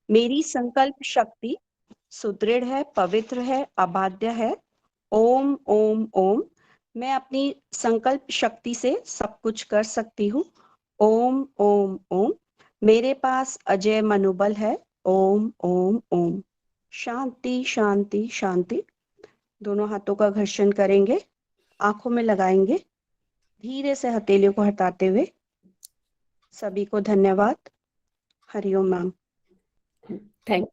मेरी संकल्प शक्ति सुदृढ़ है, पवित्र है, अबाध्य है। ओम ओम ओम। मैं अपनी संकल्प शक्ति से सब कुछ कर सकती हूँ। ओम ओम ओम। मेरे पास अजय मनोबल है। ओम ओम ओम। शांति शांति शांति। दोनों हाथों का घर्षण करेंगे, आंखों में लगाएंगे, धीरे से हथेलियों को हटाते हुए। सभी को धन्यवाद। हरिओम मैम। थैंक।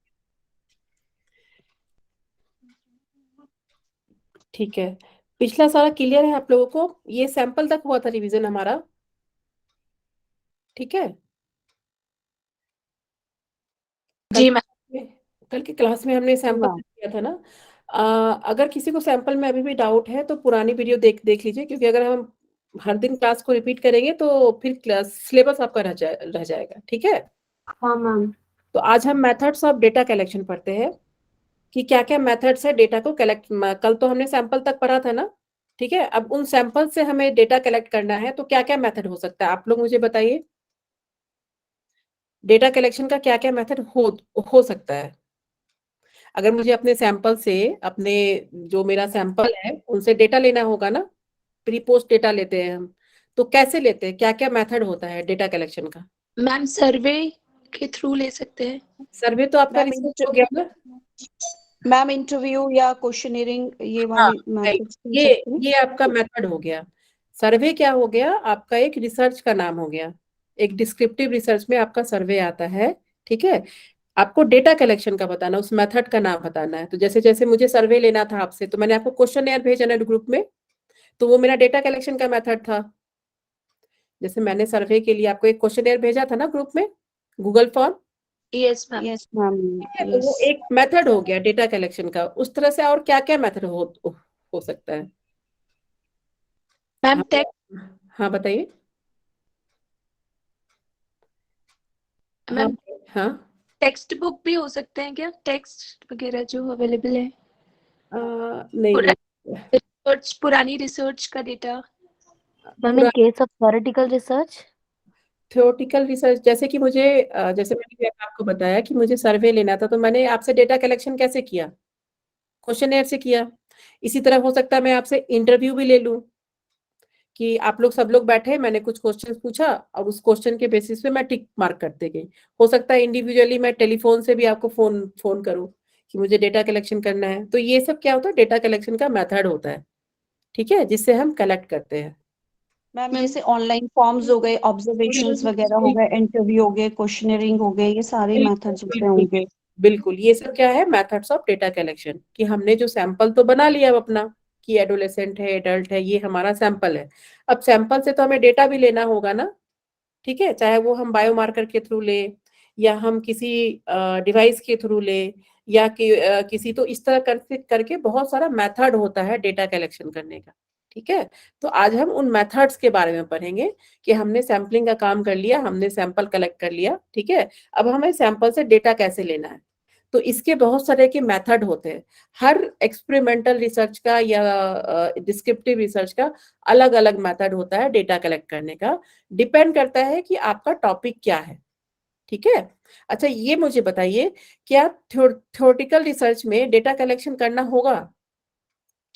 ठीक है, पिछला सारा क्लियर है आप लोगों को? ये सैंपल तक हुआ था रिवीजन हमारा, ठीक है? जी मैम। कल की क्लास में हमने सैंपल तक किया था ना। अगर किसी को सैंपल में अभी भी डाउट है तो पुरानी वीडियो देख लीजिए, क्योंकि अगर हम हर दिन क्लास को रिपीट करेंगे तो फिर सिलेबस आपका रह जाएगा, ठीक है? हाँ मैम। तो आज हम मेथड्स ऑफ डेटा कलेक्शन पढ़ते हैं कि क्या क्या मेथड्स है डेटा को कलेक्ट। कल तो हमने सैंपल तक पढ़ा था ना, ठीक है? अब उन सैंपल से हमें डेटा कलेक्ट करना है, तो क्या क्या मेथड हो सकता है आप लोग मुझे बताइए। डेटा कलेक्शन का क्या क्या मेथड हो सकता है? अगर मुझे अपने सैंपल से, अपने जो मेरा सैंपल है उनसे डेटा लेना होगा ना, प्री पोस्ट डेटा लेते हैं हम, तो कैसे लेते हैं, क्या क्या मेथड होता है डेटा कलेक्शन का? मैम सर्वे के थ्रू ले सकते हैं। सर्वे तो आपका मैम रिसर्च हो गया ना? मैम इंटरव्यू या क्वेश्चनियरिंग, ये हाँ, वाली मेथड्स हो ये सकते हैं। ये आपका मेथड हो गया। सर्वे क्या हो गया? आपका एक रिसर्च का नाम हो गया। एक डिस्क्रिप्टिव रिसर्च में आपका सर्वे आता है, ठीक है? आपको डेटा कलेक्शन का बताना, उस मेथड का नाम बताना है। तो जैसे जैसे मुझे सर्वे लेना था आपसे, तो मैंने आपको क्वेश्चन भेजा ना ग्रुप में, तो वो मेरा डेटा कलेक्शन का मेथड था। जैसे मैंने सर्वे के लिए आपको एक क्वेश्चन भेजा था ना ग्रुप में, Google form, yes ma'am. Yes ma'am. ठीक है? तो वो यस एक मेथड हो गया डेटा कलेक्शन का। उस तरह से और क्या क्या मेथड हो सकता है? मैम हाँ, हाँ बताइए। हाँ, मैम हाँ। टेक्स्ट बुक भी हो सकते हैं क्या, टेक्स्ट वगैरह जो अवेलेबल है? नहीं नहीं, पुरानी रिसर्च का data. Ma'am in case of theoretical research. Theoretical research जैसे कि मुझे जैसे मैंने आपको बताया कि मुझे सर्वे लेना था, तो मैंने आपसे डेटा कलेक्शन कैसे किया? क्वेश्चनएयर से किया। इसी तरह हो सकता है मैं आपसे इंटरव्यू भी ले लूं, कि आप लोग सब लोग बैठे, मैंने कुछ क्वेश्चन पूछा और उस क्वेश्चन के बेसिस पे मैं टिक मार्क करते गई। हो सकता है इंडिविजुअली मैं टेलीफोन से भी आपको फोन करूं कि मुझे डेटा कलेक्शन करना है। तो ये सब क्या होता है? डेटा कलेक्शन का मेथड होता है, ठीक है, जिससे हम कलेक्ट करते हैं। मैम, जैसे ऑनलाइन फॉर्म्स हो गए, ऑब्जर्वेशंस वगैरह हो गए, इंटरव्यू हो गए, क्वेश्चनरिंग हो गए, ये सारे मेथड्स होते बिल्कुल होंगे। बिल्कुल, ये सब क्या है? Methods of data collection. कि हमने जो सैंपल तो बना लिया अब अपना, कि एडोलेसेंट है, एडल्ट है, ये हमारा सैंपल है। अब सैंपल से तो हमें डेटा भी लेना होगा ना, ठीक है? चाहे वो हम बायोमार्कर के थ्रू ले, या हम किसी डिवाइस के थ्रू ले, या किसी, तो इस तरह करके बहुत सारा मेथड होता है डेटा कलेक्शन करने का, ठीक है? तो आज हम उन मेथड्स के बारे में पढ़ेंगे कि हमने सैंपलिंग का काम कर लिया, हमने सैंपल कलेक्ट कर लिया, ठीक है? अब हमें सैंपल से डेटा कैसे लेना है। तो इसके बहुत सारे के मेथड होते हैं। हर एक्सपेरिमेंटल रिसर्च का या डिस्क्रिप्टिव रिसर्च का अलग अलग मेथड होता है डेटा कलेक्ट करने का। डिपेंड करता है कि आपका टॉपिक क्या है, ठीक है? अच्छा, ये मुझे बताइए, क्या थ्योरेटिकल रिसर्च में डेटा कलेक्शन करना होगा,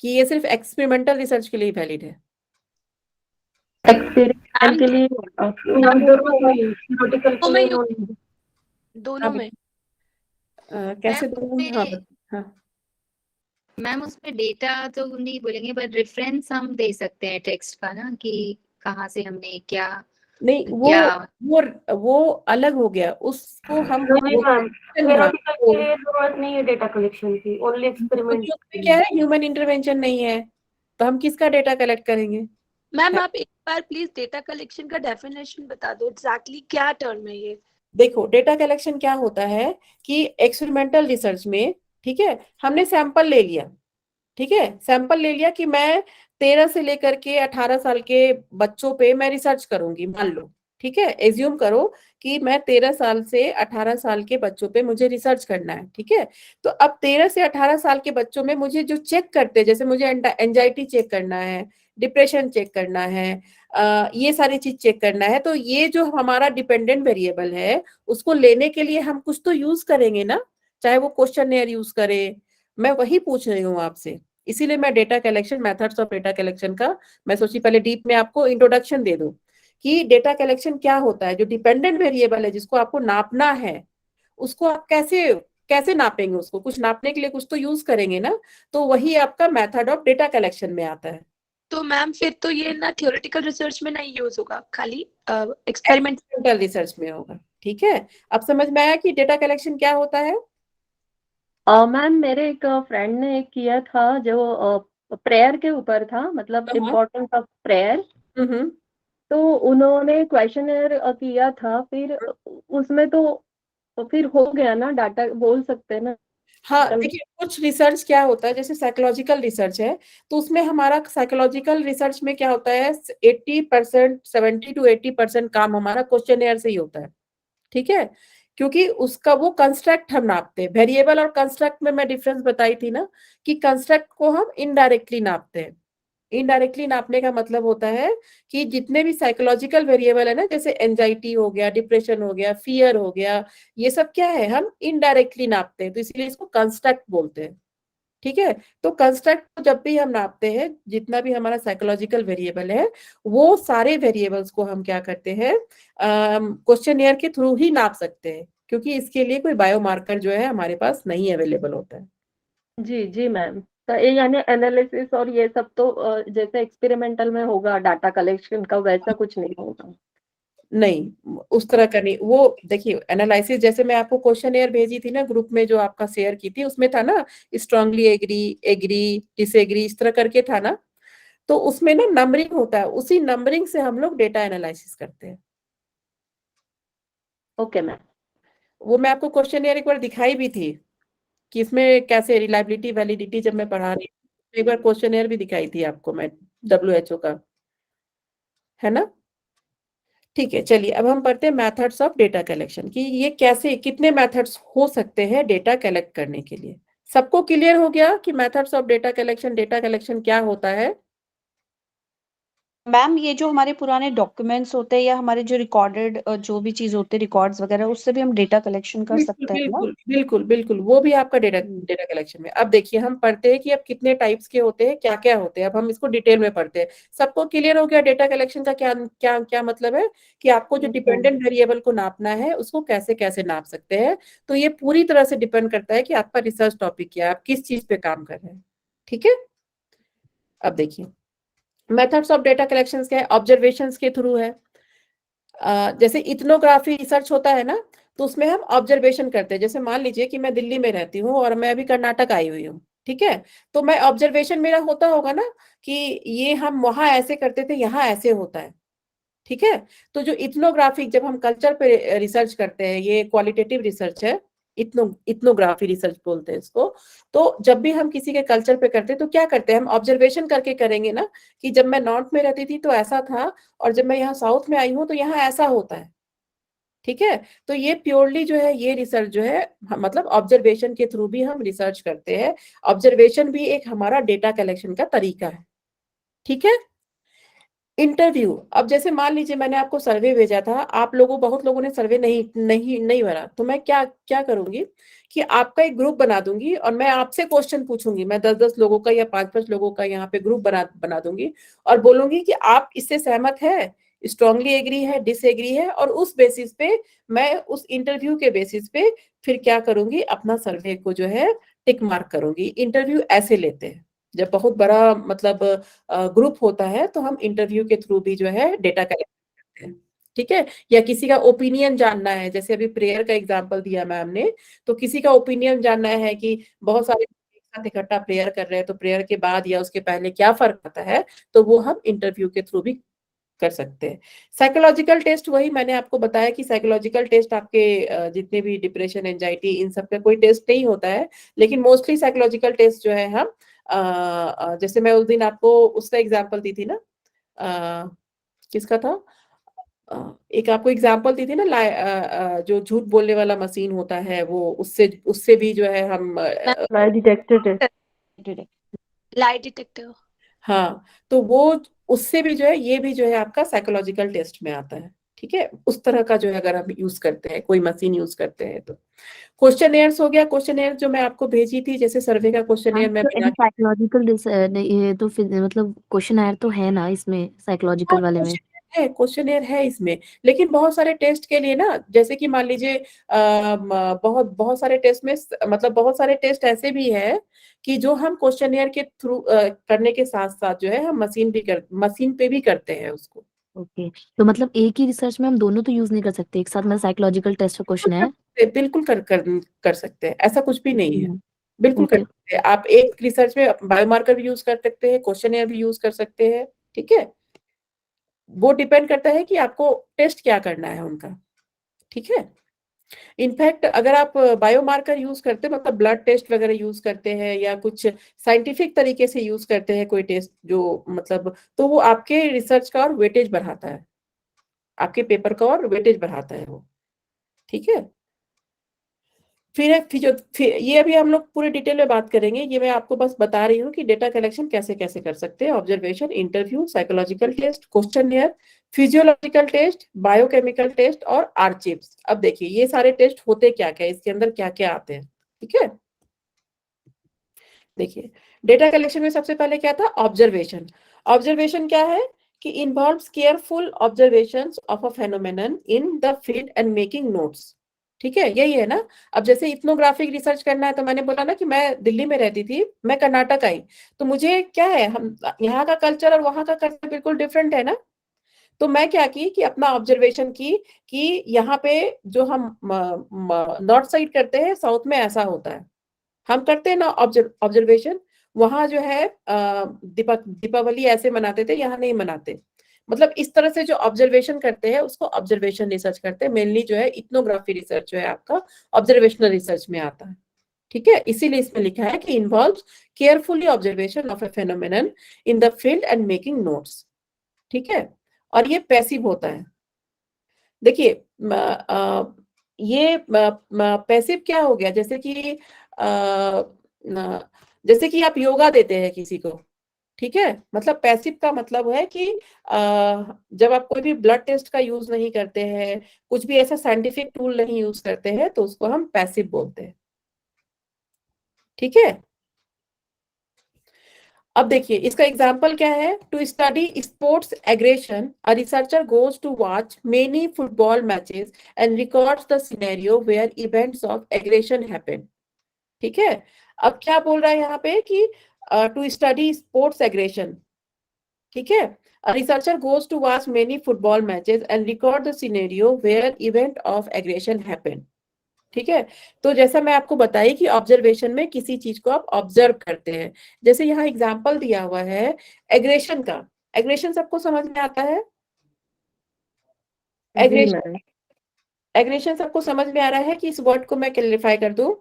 कि ये सिर्फ एक्सपेरिमेंटल रिसर्च के लिए वैलिड है? एक्सपेरिमेंटल के लिए थ्योरेटिकल के लिए दोनों में। कैसे दोनों में? हाँ हाँ। मैम उसमें डेटा तो नहीं बोलेंगे, पर रेफरेंस हम दे सकते हैं टेक्स्ट का ना, कि कहाँ से हमने क्या नहीं, वो अलग हो गया, उसको हम थ्योरेटिकल के लिए जरूरत नहीं है डेटा कलेक्शन की, ओनली एक्सपेरिमेंट। उसमें क्या है, ह्यूमन इंटरवेंशन नहीं है, तो हम किसका डेटा कलेक्ट करेंगे? मैम आप एक बार प्लीज डेटा कलेक्शन का डेफिनेशन बता दो, एग्जैक्टली क्या टर्म है ये? देखो, डेटा कलेक्शन क्या होता है कि एक्सपेरिमेंटल रिसर्च में, ठीक है, हमने सैंपल ले लिया, ठीक है, सैंपल ले लिया कि मैं 13 से लेकर के 18 साल के बच्चों पे मैं रिसर्च करूंगी, मान लो, ठीक है, एज्यूम करो कि मैं 13 साल से 18 साल के बच्चों पे मुझे रिसर्च करना है, ठीक है? तो अब 13 से 18 साल के बच्चों में मुझे जो चेक करते हैं, जैसे मुझे एंजाइटी चेक करना है, डिप्रेशन चेक करना है, ये सारी चीज चेक करना है। तो ये जो हमारा डिपेंडेंट वेरिएबल है उसको लेने के लिए हम कुछ तो यूज करेंगे ना, चाहे वो क्वेश्चनएयर यूज करे, मैं वही पूछ रही हूँ आपसे। इसीलिए मैं data collection, methods of data collection का मैं सोची पहले डीप में आपको इंट्रोडक्शन दे दूं कि डेटा कलेक्शन क्या होता है। जो डिपेंडेंट वेरिएबल है जिसको आपको नापना है, उसको आप कैसे कैसे नापेंगे, उसको कुछ नापने के लिए कुछ तो यूज करेंगे ना, तो वही आपका मेथड ऑफ डेटा कलेक्शन में आता है। तो मैम फिर तो ये ना थियोरेटिकल रिसर्च में नहीं यूज होगा, खाली एक्सपेरिमेंट। एक्सपेरिमेंटल रिसर्च में होगा। ठीक है, अब समझ में आया कि डेटा कलेक्शन क्या होता है। मैम मेरे एक फ्रेंड ने किया था जो प्रेयर के ऊपर था, मतलब इम्पोर्टेंस ऑफ प्रेयर। हम्म। तो उन्होंने क्वेश्चनर किया था, फिर उसमें तो फिर हो गया ना, डाटा बोल सकते हैं ना। हाँ देखिए, कुछ रिसर्च क्या होता है, जैसे साइकोलॉजिकल रिसर्च है, तो उसमें हमारा साइकोलॉजिकल रिसर्च में क्या होता है, 80%, 70 to 80% काम हमारा क्वेश्चनएयर से ही होता है। ठीक है, क्योंकि उसका वो कंस्ट्रक्ट हम नापते हैं। वेरिएबल और कंस्ट्रक्ट में मैं डिफरेंस बताई थी ना, कि कंस्ट्रक्ट को हम इनडायरेक्टली नापते हैं। इनडायरेक्टली नापने का मतलब होता है कि जितने भी साइकोलॉजिकल वेरिएबल है ना, जैसे एंजाइटी हो गया, डिप्रेशन हो गया, फियर हो गया, ये सब क्या है, हम इनडायरेक्टली नापते हैं, तो इसलिए इसको कंस्ट्रक्ट बोलते हैं। ठीक है, तो कंस्ट्रक्ट को जब भी हम नापते हैं, जितना भी हमारा साइकोलॉजिकल वेरिएबल है, वो सारे वेरिएबल्स को हम क्या करते हैं, क्वेश्चनएयर के थ्रू ही नाप सकते हैं, क्योंकि इसके लिए कोई बायोमार्कर जो है हमारे पास नहीं अवेलेबल होता है। जी जी मैम, तो ये यानी एनालिसिस और ये सब तो जैसे एक्सपेरिमेंटल में होगा डाटा कलेक्शन का, वैसा कुछ नहीं होगा। नहीं, उस तरह का नहीं। वो देखिए, एनालिसिस जैसे मैं आपको क्वेश्चनएयर भेजी थी ना ग्रुप में, जो आपका शेयर की थी, उसमें था ना स्ट्रांगली एग्री, एग्री, डिसएग्री, इस तरह करके था ना, तो उसमें ना नंबरिंग होता है, उसी नंबरिंग से हम लोग डेटा एनालिसिस करते हैं। Okay ma'am. वो मैं आपको क्वेश्चनएयर एक बार दिखाई भी थी कि इसमें कैसे रिलायबिलिटी, वैलिडिटी, जब मैं पढ़ा रही थी, एक बार क्वेश्चनएयर भी दिखाई थी आपको मैं, WHO का, है ना। ठीक है, चलिए अब हम पढ़ते हैं मेथड्स ऑफ डेटा कलेक्शन, कि ये कैसे, कितने मेथड्स हो सकते हैं डेटा कलेक्ट करने के लिए। सबको क्लियर हो गया कि मेथड्स ऑफ डेटा कलेक्शन क्या होता है। मैम ये जो हमारे पुराने डॉक्यूमेंट्स होते हैं या हमारे जो रिकॉर्डेड जो भी चीज होते हैं, रिकॉर्ड्स वगैरह, उससे भी हम डेटा कलेक्शन कर बिल्कुल सकते हैं ना। बिल्कुल बिल्कुल बिल्कुल, वो भी आपका डेटा हम्म। डेटा कलेक्शन में। अब देखिए, हम पढ़ते हैं कि अब कितने टाइप्स के होते हैं, क्या क्या होते हैं, अब हम इसको डिटेल में पढ़ते हैं। सबको क्लियर हो गया डेटा कलेक्शन का क्या क्या क्या मतलब है, कि आपको जो डिपेंडेंट वेरिएबल को नापना है उसको कैसे कैसे नाप सकते हैं। तो ये पूरी तरह से डिपेंड करता है कि आपका रिसर्च टॉपिक क्या है, आप किस चीज पे काम कर रहे हैं। ठीक है, अब देखिए मेथड्स ऑफ डेटा कलेक्शन क्या है, ऑब्जर्वेशंस के थ्रू है। जैसे इथनोग्राफी रिसर्च होता है ना, तो उसमें हम ऑब्जर्वेशन करते हैं। जैसे मान लीजिए कि मैं दिल्ली में रहती हूँ और मैं अभी कर्नाटक आई हुई हूँ, ठीक है, तो मैं ऑब्जर्वेशन मेरा होता होगा ना कि ये हम वहां ऐसे करते थे, यहाँ ऐसे होता है। ठीक है, तो जो इथनोग्राफिक, जब हम कल्चर पे रिसर्च करते हैं, ये क्वालिटेटिव रिसर्च है, इथनोग्राफी रिसर्च बोलते हैं इसको। तो जब भी हम किसी के कल्चर पे करते हैं तो क्या करते हैं, हम ऑब्जर्वेशन करके करेंगे ना, कि जब मैं नॉर्थ में रहती थी तो ऐसा था, और जब मैं यहाँ साउथ में आई हूँ तो यहाँ ऐसा होता है। ठीक है, तो ये प्योरली जो है, ये रिसर्च जो है, मतलब ऑब्जर्वेशन के थ्रू भी हम रिसर्च करते हैं। ऑब्जर्वेशन भी एक हमारा डेटा कलेक्शन का तरीका है। ठीक है, इंटरव्यू, अब जैसे मान लीजिए मैंने आपको सर्वे भेजा था, आप लोगों, बहुत लोगों ने सर्वे नहीं भरा, तो मैं क्या क्या करूंगी कि आपका एक ग्रुप बना दूंगी और मैं आपसे क्वेश्चन पूछूंगी। मैं 10-10 लोगों का या 5-5 लोगों का यहाँ पे ग्रुप बना दूंगी, और बोलूंगी कि आप इससे सहमत है, स्ट्रांगली एग्री है, डिसएग्री है, और उस बेसिस पे, मैं उस इंटरव्यू के बेसिस पे फिर क्या करूंगी, अपना सर्वे को जो है टिक मार्क करूंगी। इंटरव्यू ऐसे लेते हैं, जब बहुत बड़ा मतलब ग्रुप होता है तो हम इंटरव्यू के थ्रू भी जो है डेटा कलेक्ट करते हैं। ठीक है, या किसी का ओपिनियन जानना है, जैसे अभी प्रेयर का एग्जांपल दिया मैम ने, तो किसी का ओपिनियन जानना है कि बहुत सारे एक साथ इकट्ठा प्रेयर कर रहे हैं, तो प्रेयर के बाद या उसके पहले क्या फर्क आता है, तो वो हम इंटरव्यू के थ्रू भी कर सकते हैं। साइकोलॉजिकल टेस्ट, वही मैंने आपको बताया कि साइकोलॉजिकल टेस्ट आपके जितने भी डिप्रेशन, एंजाइटी, इन सब का कोई टेस्ट नहीं होता है, लेकिन मोस्टली साइकोलॉजिकल टेस्ट जो है हम जैसे मैं उस दिन आपको उसका एग्जांपल दी थी ना, किसका था, एक आपको एग्जांपल दी थी ना, जो झूठ बोलने वाला मशीन होता है, वो उससे उससे भी जो है हम lie detector test. Lie detector. हाँ, तो वो उससे भी जो है ये भी जो है आपका साइकोलॉजिकल टेस्ट में आता है। ठीक है, उस तरह का जो है अगर हम यूज करते हैं, कोई मशीन यूज करते हैं तो। क्वेश्चनेयर्स हो गया, क्वेश्चनेयर जो मैं आपको भेजी थी, जैसे सर्वे का क्वेश्चनेयर मैं बना के, साइकोलॉजिकल ये तो फिर मतलब क्वेश्चन आयर तो है ना इसमें साइकोलॉजिकल वाले में? क्वेश्चनेयर है इसमें, लेकिन बहुत सारे टेस्ट के लिए ना, जैसे कि मान लीजिए बहुत बहुत सारे टेस्ट में मतलब बहुत सारे टेस्ट ऐसे भी है कि जो हम क्वेश्चनेयर के थ्रू करने के साथ साथ जो है हम मशीन पे भी करते हैं उसको। ओके, तो मतलब एक ही रिसर्च में हम दोनों तो यूज नहीं कर सकते एक साथ में, साइकोलॉजिकल टेस्ट और क्वेश्चन है? बिल्कुल कर सकते हैं, ऐसा कुछ भी नहीं है, बिल्कुल कर ओके। सकते हैं। आप एक रिसर्च में बायोमार्कर भी यूज कर सकते हैं, क्वेश्चनेयर भी यूज कर सकते हैं। ठीक है, वो डिपेंड करता है कि आपको टेस्ट क्या करना है उनका। ठीक है, इनफैक्ट अगर आप बायोमार्कर यूज करते हैं, मतलब ब्लड टेस्ट वगैरह यूज करते हैं या कुछ साइंटिफिक तरीके से यूज करते हैं कोई टेस्ट जो मतलब, तो वो आपके रिसर्च का और वेटेज बढ़ाता है, आपके पेपर का और वेटेज बढ़ाता है वो। ठीक है, फिर ये अभी हम लोग पूरे डिटेल में बात करेंगे, ये मैं आपको बस बता रही हूँ कि डेटा कलेक्शन कैसे कैसे कर सकते हैं। Observation, interview, psychological test, questionnaire, physiological test, biochemical test और आर्चिव्स। अब देखिए ये सारे टेस्ट होते क्या क्या, इसके अंदर क्या क्या आते हैं। ठीक है, देखिए डेटा कलेक्शन में सबसे पहले क्या था, ऑब्जर्वेशन। ऑब्जर्वेशन क्या है कि involves careful observations of a phenomenon in the field and making notes. ठीक है, यही है ना। अब जैसे इथनोग्राफिक रिसर्च करना है, तो मैंने बोला ना कि मैं दिल्ली में रहती थी, मैं कर्नाटक आई, तो मुझे क्या है, हम यहाँ का कल्चर और वहाँ का कल्चर बिल्कुल डिफरेंट है ना। तो मैं क्या की कि अपना ऑब्जर्वेशन की कि यहाँ पे जो हम नॉर्थ साइड करते हैं, साउथ में ऐसा होता है, हम करते हैं ना ऑब्जर्वेशन। वहां जो है दीपावली ऐसे मनाते थे, यहाँ नहीं मनाते। मतलब इस तरह से जो ऑब्जर्वेशन करते हैं उसको ऑब्जर्वेशन रिसर्च करते हैं। मेनली जो है इथनोग्राफी रिसर्च जो है आपका ऑब्जर्वेशनल रिसर्च में आता है। ठीक है, इसीलिए इसमें लिखा है कि involves carefully observation of A phenomenon in the field and making notes. ठीक है, और ये पैसिव होता है। देखिए ये पैसिव क्या हो गया, जैसे कि आप योगा देते हैं किसी को। ठीक है, मतलब पैसिव का मतलब है कि जब आप कोई भी ब्लड टेस्ट का यूज नहीं करते हैं, कुछ भी ऐसा साइंटिफिक टूल नहीं यूज करते हैं, तो उसको हम पैसिव बोलते हैं। ठीक है, अब देखिए इसका एग्जाम्पल क्या है। To study sports aggression, a researcher goes to watch many football matches and records the scenario where events of aggression happen. ठीक है, अब क्या बोल रहा है यहाँ पे कि टू स्टडी स्पोर्ट्स एग्रेशन। ठीक है, a researcher goes to watch many football matches and record the scenario where event of aggression happened। ठीक है, तो जैसा मैं आपको बताई कि ऑब्जर्वेशन में किसी चीज को आप ऑब्जर्व करते हैं। जैसे यहाँ एग्जांपल दिया हुआ है एग्रेशन का। एग्रेशन सबको समझ में आता है? जी एग्रेशन मैम। एग्रेशन सबको समझ में आ रहा है कि इस वर्ड को मैं क्लैरिफाई कर दूं।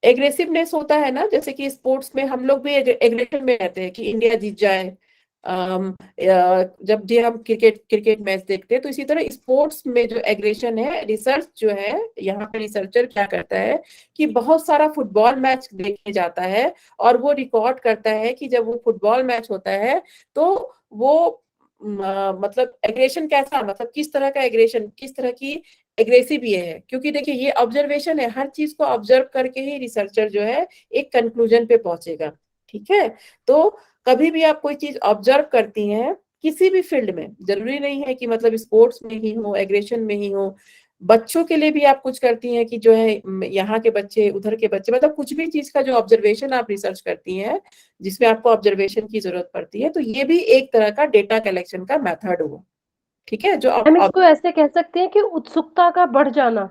एग्रेसिवनेस होता है ना, जैसे कि स्पोर्ट्स में हम लोग भी एग्रेशन में रहते हैं कि इंडिया जीत जाए। जब भी हम क्रिकेट मैच देखते हैं, तो इसी तरह स्पोर्ट्स में जो एग्रेशन है, रिसर्च जो है, यहाँ पे रिसर्चर क्या करता है कि बहुत सारा फुटबॉल मैच देखे जाता है और वो रिकॉर्ड करता है कि जब वो फुटबॉल मैच होता है तो वो मतलब एग्रेशन कैसा, मतलब किस तरह का एग्रेशन, किस तरह की एग्रेसिव ये है। क्योंकि देखिए ये ऑब्जर्वेशन है, हर चीज को ऑब्जर्व करके ही रिसर्चर जो है एक कंक्लूजन पे पहुंचेगा। ठीक है, तो कभी भी आप कोई चीज ऑब्जर्व करती हैं किसी भी फील्ड में, जरूरी नहीं है कि मतलब स्पोर्ट्स में ही हो, एग्रेशन में ही हो, बच्चों के लिए भी आप कुछ करती हैं कि जो है यहाँ के बच्चे, उधर के बच्चे, मतलब कुछ भी चीज का जो ऑब्जर्वेशन आप रिसर्च करती हैं जिसमें आपको ऑब्जर्वेशन की जरूरत पड़ती है, तो ये भी एक तरह का डेटा कलेक्शन का मेथड हुआ। ठीक है, जो हम इसको ऐसे कह सकते हैं कि उत्सुकता का बढ़ जाना।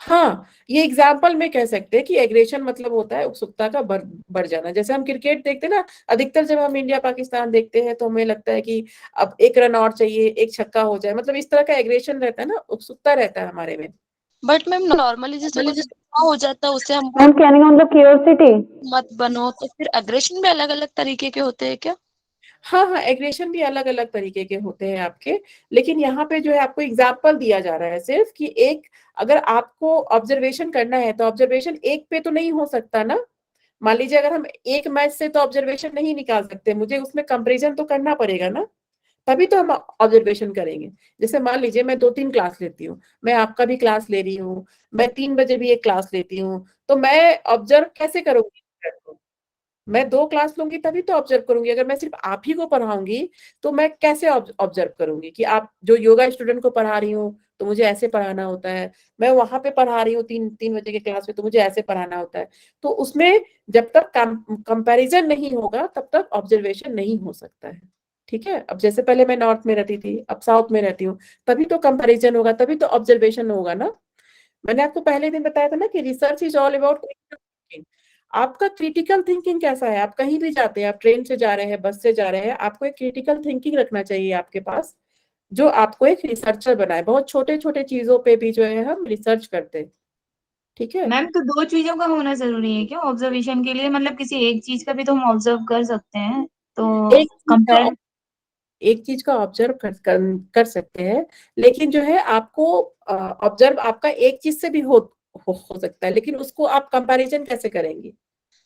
हाँ, ये एग्जाम्पल में कह सकते हैं कि एग्रेशन मतलब होता है उत्सुकता का बढ़ जाना। जैसे हम क्रिकेट देखते हैं ना, अधिकतर जब हम इंडिया पाकिस्तान देखते हैं तो हमें लगता है कि अब एक रन और चाहिए, एक छक्का हो जाए, मतलब इस तरह का एग्रेशन रहता है ना, उत्सुकता रहता है हमारे में। बट मैम नॉर्मली जैसे कुछ हो जाता है उससे हम मैम कहने का मतलब क्यूरियोसिटी। मत बनो, तो फिर अग्रेशन भी अलग अलग तरीके के होते हैं क्या? हाँ हाँ, एग्रेशन भी अलग अलग तरीके के होते हैं आपके, लेकिन यहाँ पे जो है आपको एग्जाम्पल दिया जा रहा है सिर्फ कि एक, अगर आपको ऑब्जर्वेशन करना है तो ऑब्जर्वेशन एक पे तो नहीं हो सकता ना, मान लीजिए अगर हम एक मैच से तो ऑब्जर्वेशन नहीं निकाल सकते, मुझे उसमें कंपैरिजन तो करना पड़ेगा ना, तभी तो हम ऑब्जर्वेशन करेंगे। जैसे मान लीजिए मैं 2-3 क्लास लेती हूँ, मैं आपका भी क्लास ले रही हूँ, मैं 3 बजे भी एक क्लास लेती हूँ, तो मैं ऑब्जर्व कैसे करूंगी? मैं 2 क्लास लूंगी तभी तो ऑब्जर्व करूंगी। अगर मैं सिर्फ आप ही को पढ़ाऊंगी तो मैं कैसे ऑब्जर्व करूंगी कि आप जो योगा स्टूडेंट को पढ़ा रही हूँ तो मुझे ऐसे पढ़ाना होता है, मैं वहां पे पढ़ा रही हूँ 3 बजे के क्लास में तो मुझे ऐसे पढ़ाना होता है। तो उसमें जब तक कंपैरिजन नहीं होगा तब तक ऑब्जर्वेशन नहीं हो सकता है। ठीक है, अब जैसे पहले मैं नॉर्थ में रहती थी, अब साउथ में रहती हूँ, तभी तो कंपैरिजन होगा, तभी तो ऑब्जर्वेशन होगा ना। मैंने आपको पहले दिन बताया था ना कि research is all about critical thinking. आपका क्रिटिकल थिंकिंग कैसा है? आप कहीं भी जाते हैं, आप ट्रेन से जा रहे हैं, बस से जा रहे हैं, आपको एक क्रिटिकल थिंकिंग रखना चाहिए आपके पास, जो आपको एक रिसर्चर बनाए। बहुत छोटे छोटे चीजों पे भी जो है हम रिसर्च करते हैं। ठीक है, मैम तो दो चीजों का होना जरूरी है क्या ऑब्जर्वेशन के लिए? मतलब किसी एक चीज का भी तो हम ऑब्जर्व कर सकते हैं, तो एक चीज का कंपेयर। एक चीज का ऑब्जर्व कर सकते हैं, लेकिन जो है आपको ऑब्जर्व आपका एक चीज से भी हो सकता है, लेकिन उसको आप कंपैरिजन कैसे करेंगे?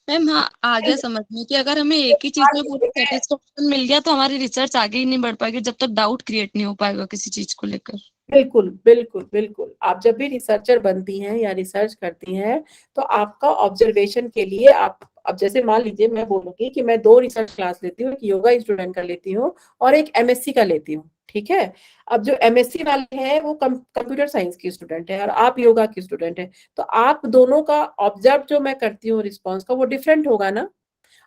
मैम हाँ, आ गया समझ में कि अगर हमें एक ही चीज में पूरा सेटिस्फेक्शन मिल गया तो हमारी रिसर्च आगे ही नहीं बढ़ पाएगी जब तक डाउट क्रिएट नहीं हो पाएगा किसी चीज को लेकर। बिल्कुल बिल्कुल बिल्कुल, आप जब भी रिसर्चर बनती हैं या रिसर्च करती हैं तो आपका ऑब्जर्वेशन के लिए आप, अब जैसे मान लीजिए मैं बोलूंगी कि मैं 2 रिसर्च क्लास लेती हूँ, एक योगा स्टूडेंट का लेती हूँ और एक एमएससी का लेती हूँ। ठीक है, अब जो एमएससी वाले हैं वो कंप्यूटर साइंस की स्टूडेंट है और आप योगा की स्टूडेंट है, तो आप दोनों का ऑब्जर्व जो मैं करती हूँ रिस्पॉन्स का वो डिफरेंट होगा ना।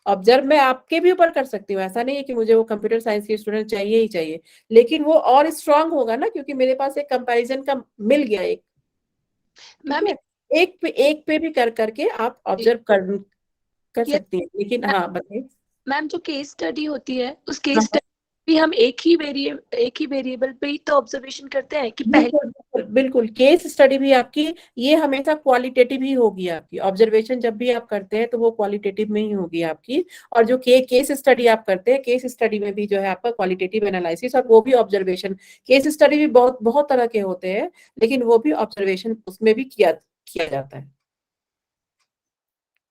ऑब्जर्व मैं आपके भी ऊपर कर सकती हूँ, ऐसा नहीं है कि मुझे वो कंप्यूटर साइंस की स्टूडेंट चाहिए ही चाहिए, लेकिन वो और स्ट्रांग होगा ना, क्योंकि मेरे पास एक कंपैरिजन का मिल गया एक। मैम एक पे भी कर करके आप ऑब्जर्व कर ये सकती हैं, लेकिन हाँ बताइए। मैम जो केस स्टडी होती है उस केस स्टडी भी हम एक ही वेरिएबल पे ही तो ऑब्जर्वेशन करते हैं कि पहले। बिल्कुल बिल्कुल बिल्कुल, केस स्टडी भी आपकी ये हमेशा क्वालिटेटिव ही होगी। आपकी ऑब्जर्वेशन जब भी आप करते हैं तो वो क्वालिटेटिव में ही होगी आपकी, और जो केस स्टडी आप करते हैं, केस स्टडी में भी जो है आपका क्वालिटेटिव एनालिसिस और वो भी ऑब्जर्वेशन। केस स्टडी भी बहुत बहुत तरह के होते हैं, लेकिन वो भी ऑब्जर्वेशन उसमें भी किया जाता है।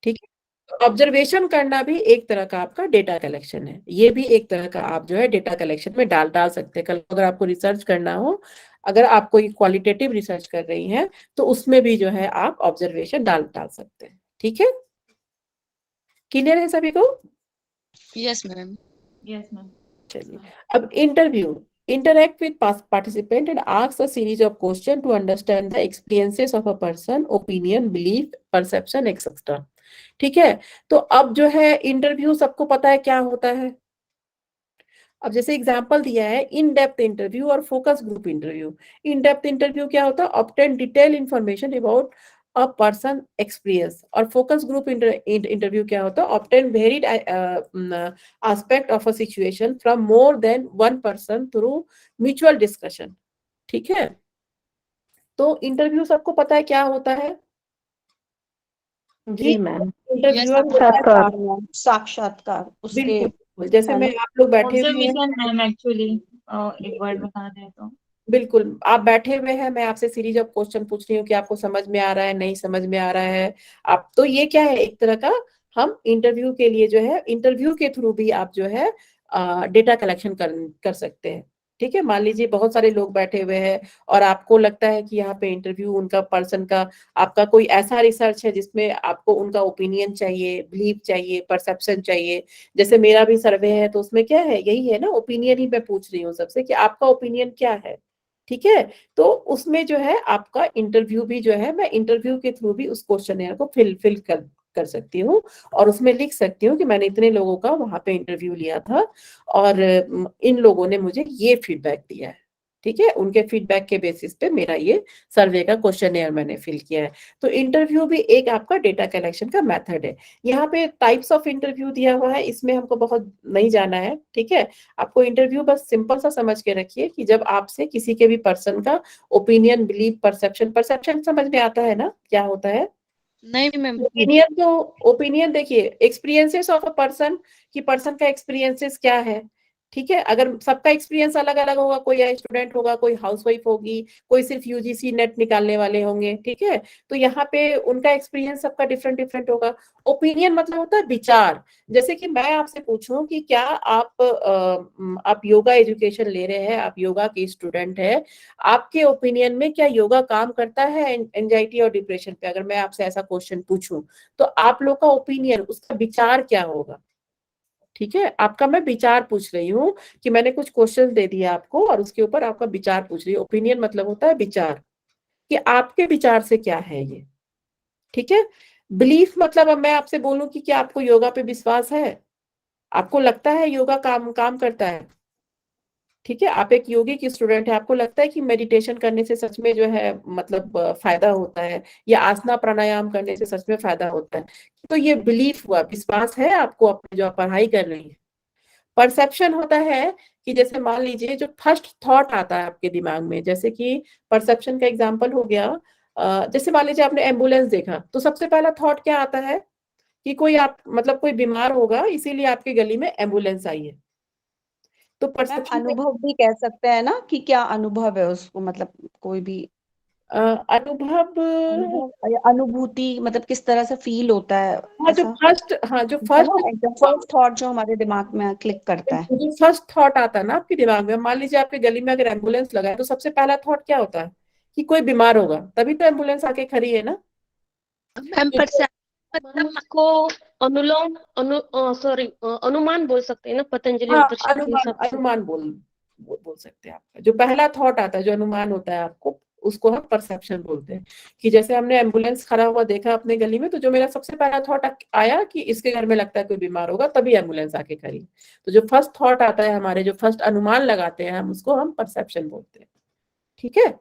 ठीक है, ऑब्जर्वेशन करना भी एक तरह का आपका डेटा कलेक्शन है, ये भी एक तरह का आप जो है डेटा कलेक्शन में डाल सकते हैं। कल अगर आपको रिसर्च करना हो, अगर आप कोई क्वालिटेटिव रिसर्च कर रही हैं तो उसमें भी जो है आप ऑब्जर्वेशन डाल सकते हैं। ठीक है, क्लियर है सभी को? Yes ma'am. Yes ma'am. चलिए, अब interview. Interact with participant and ask a series of questions to understand the experiences of a person, opinion, belief, perception, etc. ठीक है, तो अब जो है इंटरव्यू सबको पता है क्या होता है। अब जैसे एग्जांपल दिया है इन डेप्थ इंटरव्यू और focus group interview. In depth interview क्या होता है? Obtain detail information about a person experience. और फोकस ग्रुप इंटरव्यू क्या होता है? Obtain varied aspect of a situation from more than one person through mutual discussion. ठीक है, तो इंटरव्यू सबको पता है क्या होता है जी मैम। इंटरव्यूअर। साक्षात्कार उसके। बिल्कुल, जैसे मैं आप लोग बैठे हुए हैं, ऑब्जर्वेशन मैम एक्चुअली एक वर्ड बता दें तो। बिल्कुल आप बैठे हुए हैं, मैं आपसे सीरीज ऑफ क्वेश्चन पूछ रही हूँ कि आपको समझ में आ रहा है, नहीं समझ में आ रहा है। आप तो ये क्या है, एक तरह का हम इंटरव्यू के लिए जो है, इंटरव्यू के थ्रू भी आप जो है डेटा कलेक्शन कर सकते हैं। ठीक है, मान लीजिए बहुत सारे लोग बैठे हुए हैं और आपको लगता है कि यहाँ पे इंटरव्यू उनका पर्सन का, आपका कोई ऐसा रिसर्च है जिसमें आपको उनका ओपिनियन चाहिए, बिलीफ चाहिए, परसेप्शन चाहिए। जैसे मेरा भी सर्वे है तो उसमें क्या है, यही है ना, ओपिनियन ही मैं पूछ रही हूँ सबसे कि आपका ओपिनियन क्या है। ठीक है, तो उसमें जो है आपका इंटरव्यू भी जो है, मैं इंटरव्यू के थ्रू भी उस क्वेश्चन को फिल कर सकती हूँ और उसमें लिख सकती हूँ कि मैंने इतने लोगों का वहां पे इंटरव्यू लिया था और इन लोगों ने मुझे ये फीडबैक दिया है। ठीक है, उनके फीडबैक के बेसिस पे मेरा ये सर्वे का क्वेश्चनेयर मैंने फिल किया है। तो इंटरव्यू भी एक आपका डेटा कलेक्शन का मेथड है। यहाँ पे टाइप्स ऑफ इंटरव्यू दिया हुआ है, इसमें हमको बहुत नहीं जाना है। ठीक है, आपको इंटरव्यू बस सिंपल सा समझ के रखिए कि जब आपसे किसी के भी पर्सन का ओपिनियन, बिलीफ, परसेप्शन समझ में आता है ना क्या होता है? नहीं मैम। ओपिनियन तो, ओपिनियन देखिए एक्सपीरियंसेस ऑफ अ पर्सन, कि पर्सन का एक्सपीरियंसेस क्या है, ठीक है। अगर सबका एक्सपीरियंस अलग अलग होगा, कोई स्टूडेंट होगा, कोई हाउसवाइफ होगी, कोई सिर्फ यूजीसी नेट निकालने वाले होंगे, ठीक है, तो यहाँ पे उनका एक्सपीरियंस सबका डिफरेंट डिफरेंट होगा। ओपिनियन मतलब होता है विचार। जैसे कि मैं आपसे पूछूं कि क्या आप योगा एजुकेशन ले रहे हैं, आप योगा के स्टूडेंट है, आपके ओपिनियन में क्या योगा काम करता है एंजाइटी और डिप्रेशन पे? अगर मैं आपसे ऐसा क्वेश्चन पूछूं तो आप लोग का ओपिनियन, उसका विचार क्या होगा? ठीक है, आपका मैं विचार पूछ रही हूँ कि मैंने कुछ क्वेश्चन दे दिया आपको और उसके ऊपर आपका विचार पूछ रही हूँ। ओपिनियन मतलब होता है विचार, कि आपके विचार से क्या है ये। ठीक है। बिलीफ मतलब अब मैं आपसे बोलूं कि क्या आपको योगा पे विश्वास है, आपको लगता है योगा काम काम करता है। ठीक है, आप एक योगी की स्टूडेंट है, आपको लगता है कि मेडिटेशन करने से सच में जो है मतलब फायदा होता है, या आसना प्राणायाम करने से सच में फायदा होता है। तो ये बिलीफ हुआ, विश्वास है आपको अपनी जो आप पढ़ाई कर रही है। परसेप्शन होता है कि जैसे मान लीजिए जो फर्स्ट थॉट आता है आपके दिमाग में, जैसे कि परसेप्शन का एग्जांपल हो गया, जैसे मान लीजिए आपने एम्बुलेंस देखा तो सबसे पहला थॉट क्या आता है कि कोई आप मतलब कोई बीमार होगा इसीलिए आपके गली में एम्बुलेंस आई है। तो मैम परसेप्शन अनुभव भी कह सकते हैं ना कि क्या अनुभव है उसको, मतलब कोई भी अनुभव, अनुभव या अनुभूति, मतलब किस तरह से फील होता है हाँ जो ऐसा, फर्स्ट, हाँ जो है ना, फर्स्ट, एकदम फर्स्ट थॉट जो हमारे दिमाग में क्लिक करता है। जो फर्स्ट थॉट आता है ना आपके दिमाग में, मान लीजिए आपके गली में अगर एम्बुलेंस लगा है तो सबसे पहला थॉट क्या होता है कि कोई बीमार होगा, तभी तो एम्बुलेंस आके खड़ी है ना। मैम परसेप्शन मतलब आपको अनुलोम सॉरी अनुमान बोल सकते हैं ना, पतंजलि हाँ, और दर्शन के अनुमान, हिसाब से। अनुमान बोल सकते हैं। आपका जो पहला थॉट आता है, जो अनुमान होता है आपको, उसको हम परसेप्शन बोलते हैं। कि जैसे हमने एम्बुलेंस खड़ा हुआ देखा अपने गली में, तो जो मेरा सबसे पहला थॉट आया कि इसके घर में लगता है कोई बीमार होगा, तभी एम्बुलेंस आके खड़ी। तो जो फर्स्ट थॉट आता है हमारे, जो फर्स्ट अनुमान लगाते हैं हम, उसको हम परसेप्शन बोलते हैं। ठीक है।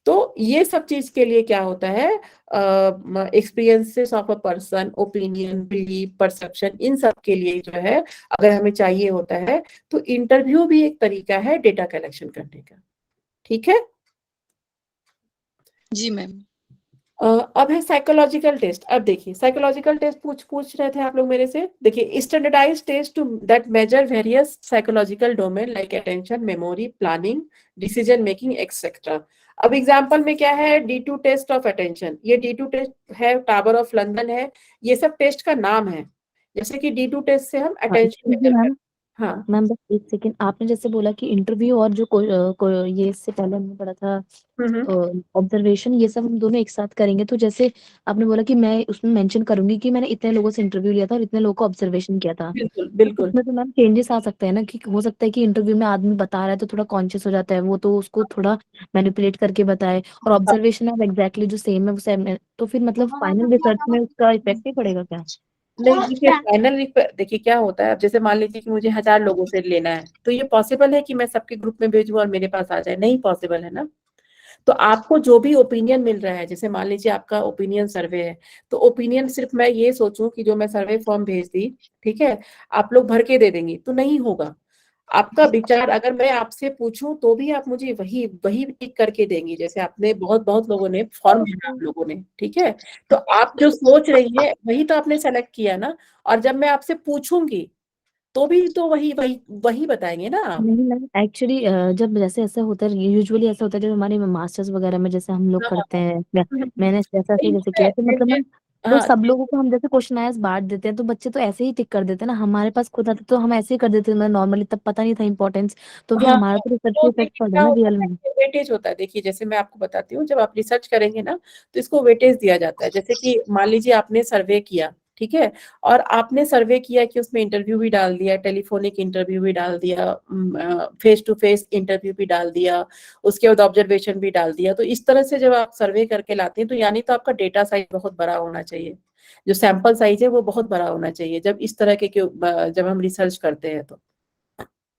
तो ये सब चीज के लिए क्या होता है, experiences of a person, opinion, belief, perception, इन सब के लिए जो है अगर हमें चाहिए होता है तो इंटरव्यू भी एक तरीका है डेटा कलेक्शन करने का। ठीक है। जी मैम। अब है साइकोलॉजिकल टेस्ट। अब देखिए साइकोलॉजिकल टेस्ट पूछ रहे थे आप लोग मेरे से। देखिए standardised test to that measure various psychological domain like attention, memory, planning, decision making etcetera. अब एग्जांपल में क्या है, D2 टेस्ट ऑफ अटेंशन, ये D2 टेस्ट है, टावर ऑफ लंदन है, ये सब टेस्ट का नाम है। जैसे कि D2 टेस्ट से हम अटेंशन एक्चुअली मेजर मैम, करते हैं। हाँ। मैम बस एक सेकंड, आपने जैसे बोला कि इंटरव्यू और जो ये इससे पहले हमने पढ़ा था हम्म। ऑब्जर्वेशन, ये सब हम दोनों एक साथ करेंगे। तो जैसे आपने बोला कि मैं उसमें मेंशन करूंगी कि मैंने इतने लोगों से इंटरव्यू लिया था और इतने लोगों को ऑब्जर्वेशन किया था, बिल्कुल तो बिल्कुल। इसमें तो मैम चेंजेस आ सकते हैं ना, कि हो सकता है कि इंटरव्यू में आदमी बता रहा है तो थोड़ा कॉन्शियस हो जाता है वो, तो उसको थोड़ा मैनिपुलेट करके बताए, और ऑब्जर्वेशन में एग्जैक्टली जो सेम है वो सेम है, तो फिर मतलब फाइनल रिसर्च में उसका इफेक्ट नहीं पड़ेगा क्या? नहीं, देखिए फाइनल, देखिए क्या होता है, अब जैसे मान लीजिए कि मुझे 1000 लोगों से लेना है, तो ये पॉसिबल है कि मैं सबके ग्रुप में भेजूं और मेरे पास आ जाए? नहीं पॉसिबल है ना। तो आपको जो भी ओपिनियन मिल रहा है, जैसे मान लीजिए आपका ओपिनियन सर्वे है, तो ओपिनियन सिर्फ मैं ये सोचूं कि जो मैं सर्वे फॉर्म भेज दी, ठीक है, आप लोग भर के दे देंगे, तो नहीं होगा। आपका विचार अगर मैं आपसे पूछूं तो भी आप मुझे वही वही टिक करके देंगी, जैसे आपने बहुत बहुत लोगों ने फॉर्म भरा, आप लोगों ने, ठीक है, तो आप जो सोच रही है वही तो आपने सेलेक्ट किया ना। और जब मैं आपसे पूछूंगी तो भी तो वही वही वही बताएंगे ना आप। नहीं मैम, एक्चुअली जब जैसे ऐसा होता है, यूजुअली ऐसा होता है जब हमारे मास्टर्स वगैरह में जैसे हम लोग हाँ, करते हैं, नहीं, मैंने जैसा से जैसे किया, तो मतलब मैं- मैम, तो हाँ, सब लोगों को हम जैसे क्वेश्चन आंसर बांट देते हैं, तो बच्चे तो ऐसे ही टिक कर देते हैं ना, हमारे पास खुद आता तो हम ऐसे ही कर देते हैं नॉर्मली, तब पता नहीं था इंपॉर्टेंस, तो फिर हाँ, हमारा तो रिसर्च पे तो इफेक्ट देखिए पड़ रहा क्या है ना होता रियल है, में। वेटेज होता है। देखिए जैसे मैं आपको बताती हूँ, जब आप रिसर्च करेंगे ना तो इसको वेटेज दिया जाता है। जैसे कि मान लीजिए आपने सर्वे किया, ठीक है, और आपने सर्वे किया कि उसमें इंटरव्यू भी डाल दिया, टेलीफोनिक इंटरव्यू भी डाल दिया, फेस टू फेस इंटरव्यू भी डाल दिया, उसके बाद ऑब्जर्वेशन भी डाल दिया। तो इस तरह से जब आप सर्वे करके लाते हैं तो यानी तो आपका डेटा साइज बहुत बड़ा होना चाहिए, जो सैंपल साइज है वो बहुत बड़ा होना चाहिए, जब इस तरह के जब हम रिसर्च करते हैं तो।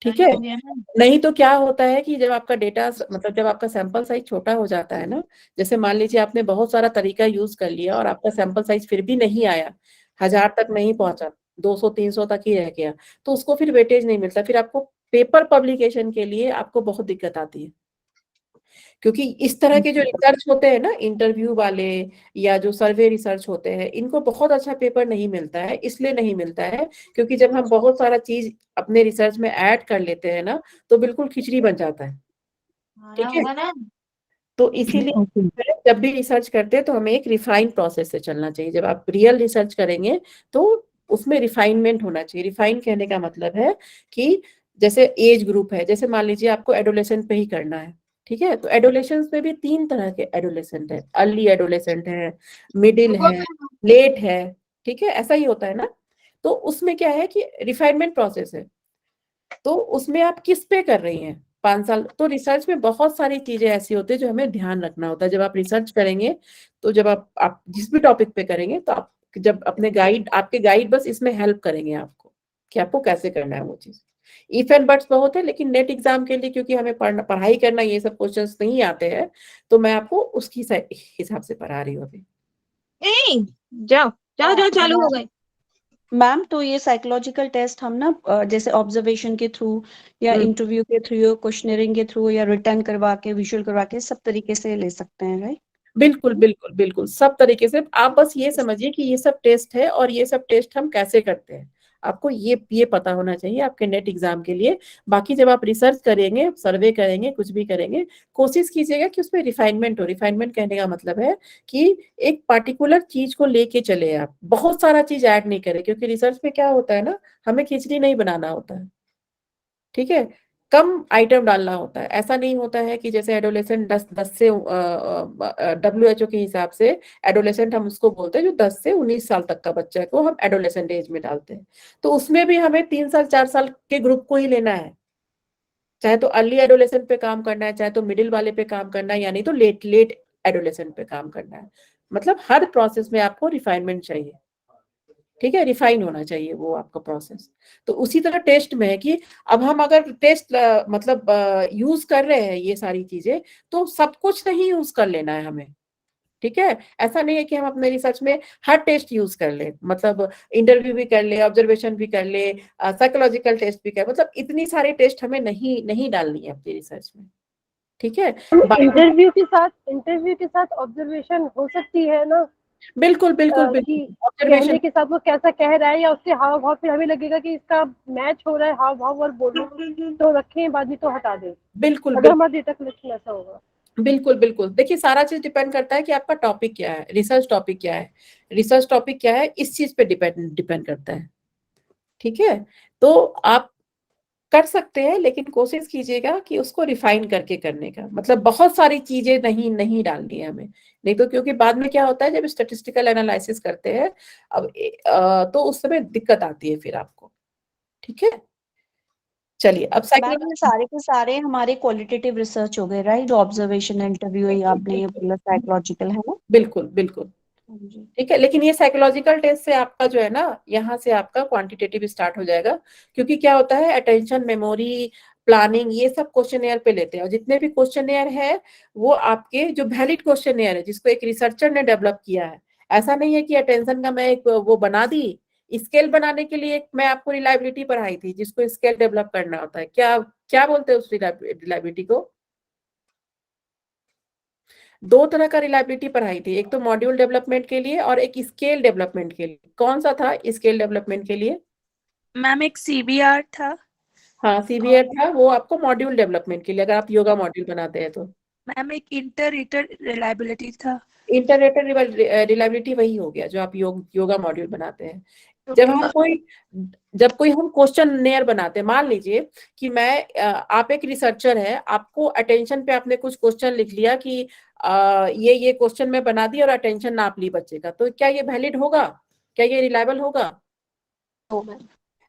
ठीक है। नहीं तो क्या होता है कि जब आपका डेटा मतलब जब आपका सैंपल साइज छोटा हो जाता है ना, जैसे मान लीजिए आपने बहुत सारा तरीका यूज कर लिया और आपका सैंपल साइज फिर भी नहीं आया, 1000 तक नहीं पहुंचा, 200-300 तक ही रह गया, तो उसको फिर वेटेज नहीं मिलता, फिर आपको पेपर पब्लिकेशन के लिए आपको बहुत दिक्कत आती है। क्योंकि इस तरह के जो रिसर्च होते हैं ना, इंटरव्यू वाले या जो सर्वे रिसर्च होते हैं, इनको बहुत अच्छा पेपर नहीं मिलता है। इसलिए नहीं मिलता है क्योंकि जब हम बहुत सारा चीज अपने रिसर्च में ऐड कर लेते हैं ना, तो बिल्कुल खिचड़ी बन जाता है। ठीक है, होगा ना। तो इसीलिए ओके। जब भी रिसर्च करते हैं तो हमें एक रिफाइंड प्रोसेस से चलना चाहिए। जब आप रियल रिसर्च करेंगे तो उसमें रिफाइनमेंट होना चाहिए। रिफाइन कहने का मतलब है कि जैसे एज ग्रुप है, जैसे मान लीजिए आपको एडोलेसेंट पे ही करना है, ठीक है, तो एडोलेसेंस में भी 3 तरह के एडोलेसेंट है। अर्ली एडोलेसेंट है, मिडिल है, लेट है, ठीक है, ऐसा ही होता है ना। तो उसमें क्या है कि रिफाइनमेंट प्रोसेस है, तो उसमें आप किस पे कर रही हैं 5 साल। तो रिसर्च में बहुत सारी चीजें ऐसी होती है जो हमें ध्यान रखना होता है जब आप रिसर्च करेंगे। तो जब आप जिस भी टॉपिक पे करेंगे तो आप जब अपने गाइड, आपके गाइड बस इसमें हेल्प करेंगे आपको कि आपको कैसे करना है वो चीज। इफ एंड बट्स बहुत है, लेकिन नेट एग्जाम के लिए क्योंकि हमें पढ़ाई करना, ये सब क्वेश्चंस नहीं आते हैं, तो मैं आपको उसकी हिसाब से पढ़ा रही हूँ अभी। ए, जाओ जाओ जाओ, चालू हो गए। मैम तो ये साइकोलॉजिकल टेस्ट हम ना जैसे ऑब्जर्वेशन के थ्रू या इंटरव्यू के थ्रू या क्वेश्चनरिंग के थ्रू या रिटर्न करवा के विजुअल करवा के सब तरीके से ले सकते हैं, राइट? बिल्कुल बिल्कुल बिल्कुल, सब तरीके से। आप बस ये समझिए कि ये सब टेस्ट है और ये सब टेस्ट हम कैसे करते हैं, आपको ये पता होना चाहिए आपके नेट एग्जाम के लिए। बाकी जब आप रिसर्च करेंगे, सर्वे करेंगे, कुछ भी करेंगे, कोशिश कीजिएगा कि उसमें रिफाइनमेंट हो। रिफाइनमेंट कहने का मतलब है कि एक पार्टिकुलर चीज को लेके चले, आप बहुत सारा चीज ऐड नहीं करें, क्योंकि रिसर्च में क्या होता है ना, हमें खिचड़ी नहीं बनाना होता है, ठीक है, कम आइटम डालना होता है। ऐसा नहीं होता है कि जैसे एडोलेसेंट 10 से WHO के हिसाब से एडोलेसेंट हम उसको बोलते हैं जो 10 से 19 साल तक का बच्चा को हम एडोलेसेंट एज में डालते हैं। तो उसमें भी हमें 3 साल 4 साल के ग्रुप को ही लेना है, चाहे तो अर्ली एडोलेसेंट पे काम करना है, चाहे तो मिडिल वाले पे काम करना है, यानी तो लेट लेट एडोलेसेंट पे काम करना है। मतलब हर प्रोसेस में आपको रिफाइनमेंट चाहिए, ठीक है, रिफाइन होना चाहिए वो आपका प्रोसेस। तो उसी तरह टेस्ट में है कि अब हम अगर टेस्ट मतलब यूज कर रहे हैं ये सारी चीजें, तो सब कुछ नहीं यूज कर लेना है हमें, ठीक है। ऐसा नहीं है कि हम अपने रिसर्च में हर टेस्ट यूज कर ले, मतलब इंटरव्यू भी कर ले, ऑब्जर्वेशन भी कर ले, साइकोलॉजिकल टेस्ट भी कर, मतलब इतनी सारी टेस्ट हमें नहीं नहीं डालनी है अपनी रिसर्च में, ठीक है। इंटरव्यू के साथ ऑब्जर्वेशन हो सकती है ना, बिल्कुल बिल्कुल कि बिल्कुल, कहने ऑब्जर्वेशन के साथ वो कैसा कह रहा है या उसके हाव भाव पे हमें लगेगा कि इसका मैच हो रहा है हाव भाव और बोलने, तो रखें, बाद में तो हटा दें, बिल्कुल अगर बिल्कुल हमारा डेटा कलेक्शन ऐसा होगा। बिल्कुल बिल्कुल। देखिए सारा चीज डिपेंड करता है कि आपका टॉपिक क्या है, रिसर्च टॉपिक क्या है, रिसर्च टॉपिक क्या है, इस चीज पे डिपेंड डिपेंड करता है, ठीक है। तो आप कर सकते हैं, लेकिन कोशिश कीजिएगा कि उसको रिफाइन करके करने का, मतलब बहुत सारी चीजें नहीं नहीं डालनी है हमें, नहीं तो क्योंकि बाद में क्या होता है जब स्टैटिस्टिकल एनालिसिस करते हैं अब तो उस समय दिक्कत आती है फिर आपको, ठीक है। चलिए अब मैम ये सारे के सारे हमारे क्वालिटेटिव रिसर्च हो गए, राइट? जो ऑब्जर्वेशन, इंटरव्यू, या आपने ये बोला साइकोलॉजिकल, है ना? बिल्कुल बिल्कुल, जी। ठीक है। लेकिन ये साइकोलॉजिकल टेस्ट से आपका जो है ना, यहाँ से आपका क्वांटिटेटिव स्टार्ट हो जाएगा, क्योंकि क्या होता है अटेंशन, मेमोरी, प्लानिंग, ये सब क्वेश्चनेयर पे लेते हैं। और जितने भी क्वेश्चनेयर है वो आपके जो वैलिड क्वेश्चनेयर है, जिसको एक रिसर्चर ने डेवलप किया है। ऐसा नहीं है कि अटेंशन का मैं एक वो बना दी। स्केल बनाने के लिए मैं आपको रिलायबिलिटी पढ़ाई थी, जिसको स्केल डेवलप करना होता है। क्या क्या बोलते हैं उस रिलायबिलिटी को? 2 तरह का रिलायबिलिटी पढ़ाई थी, एक तो मॉड्यूल डेवलपमेंट के लिए और एक स्केल डेवलपमेंट के लिए। कौन सा था स्केल डेवलपमेंट के लिए? मैम एक CBR था। हाँ सीबीआर था, वो आपको मॉड्यूल डेवलपमेंट के लिए, अगर आप योगा मॉड्यूल बनाते हैं तो। मैम एक इंटर रिलायबिलिटी था। इंटररेटेड रिलायबिलिटी वही हो गया जो आप योगा मॉड्यूल बनाते हैं। जब कोई हम क्वेश्चन बनाते हैं, मान लीजिए कि आप एक रिसर्चर है, आपको अटेंशन पे आपने कुछ क्वेश्चन लिख लिया कि ये क्वेश्चन मैं बना दी और अटेंशन नाप ली बच्चे का, तो क्या ये वैलिड होगा? क्या ये रिलायबल होगा?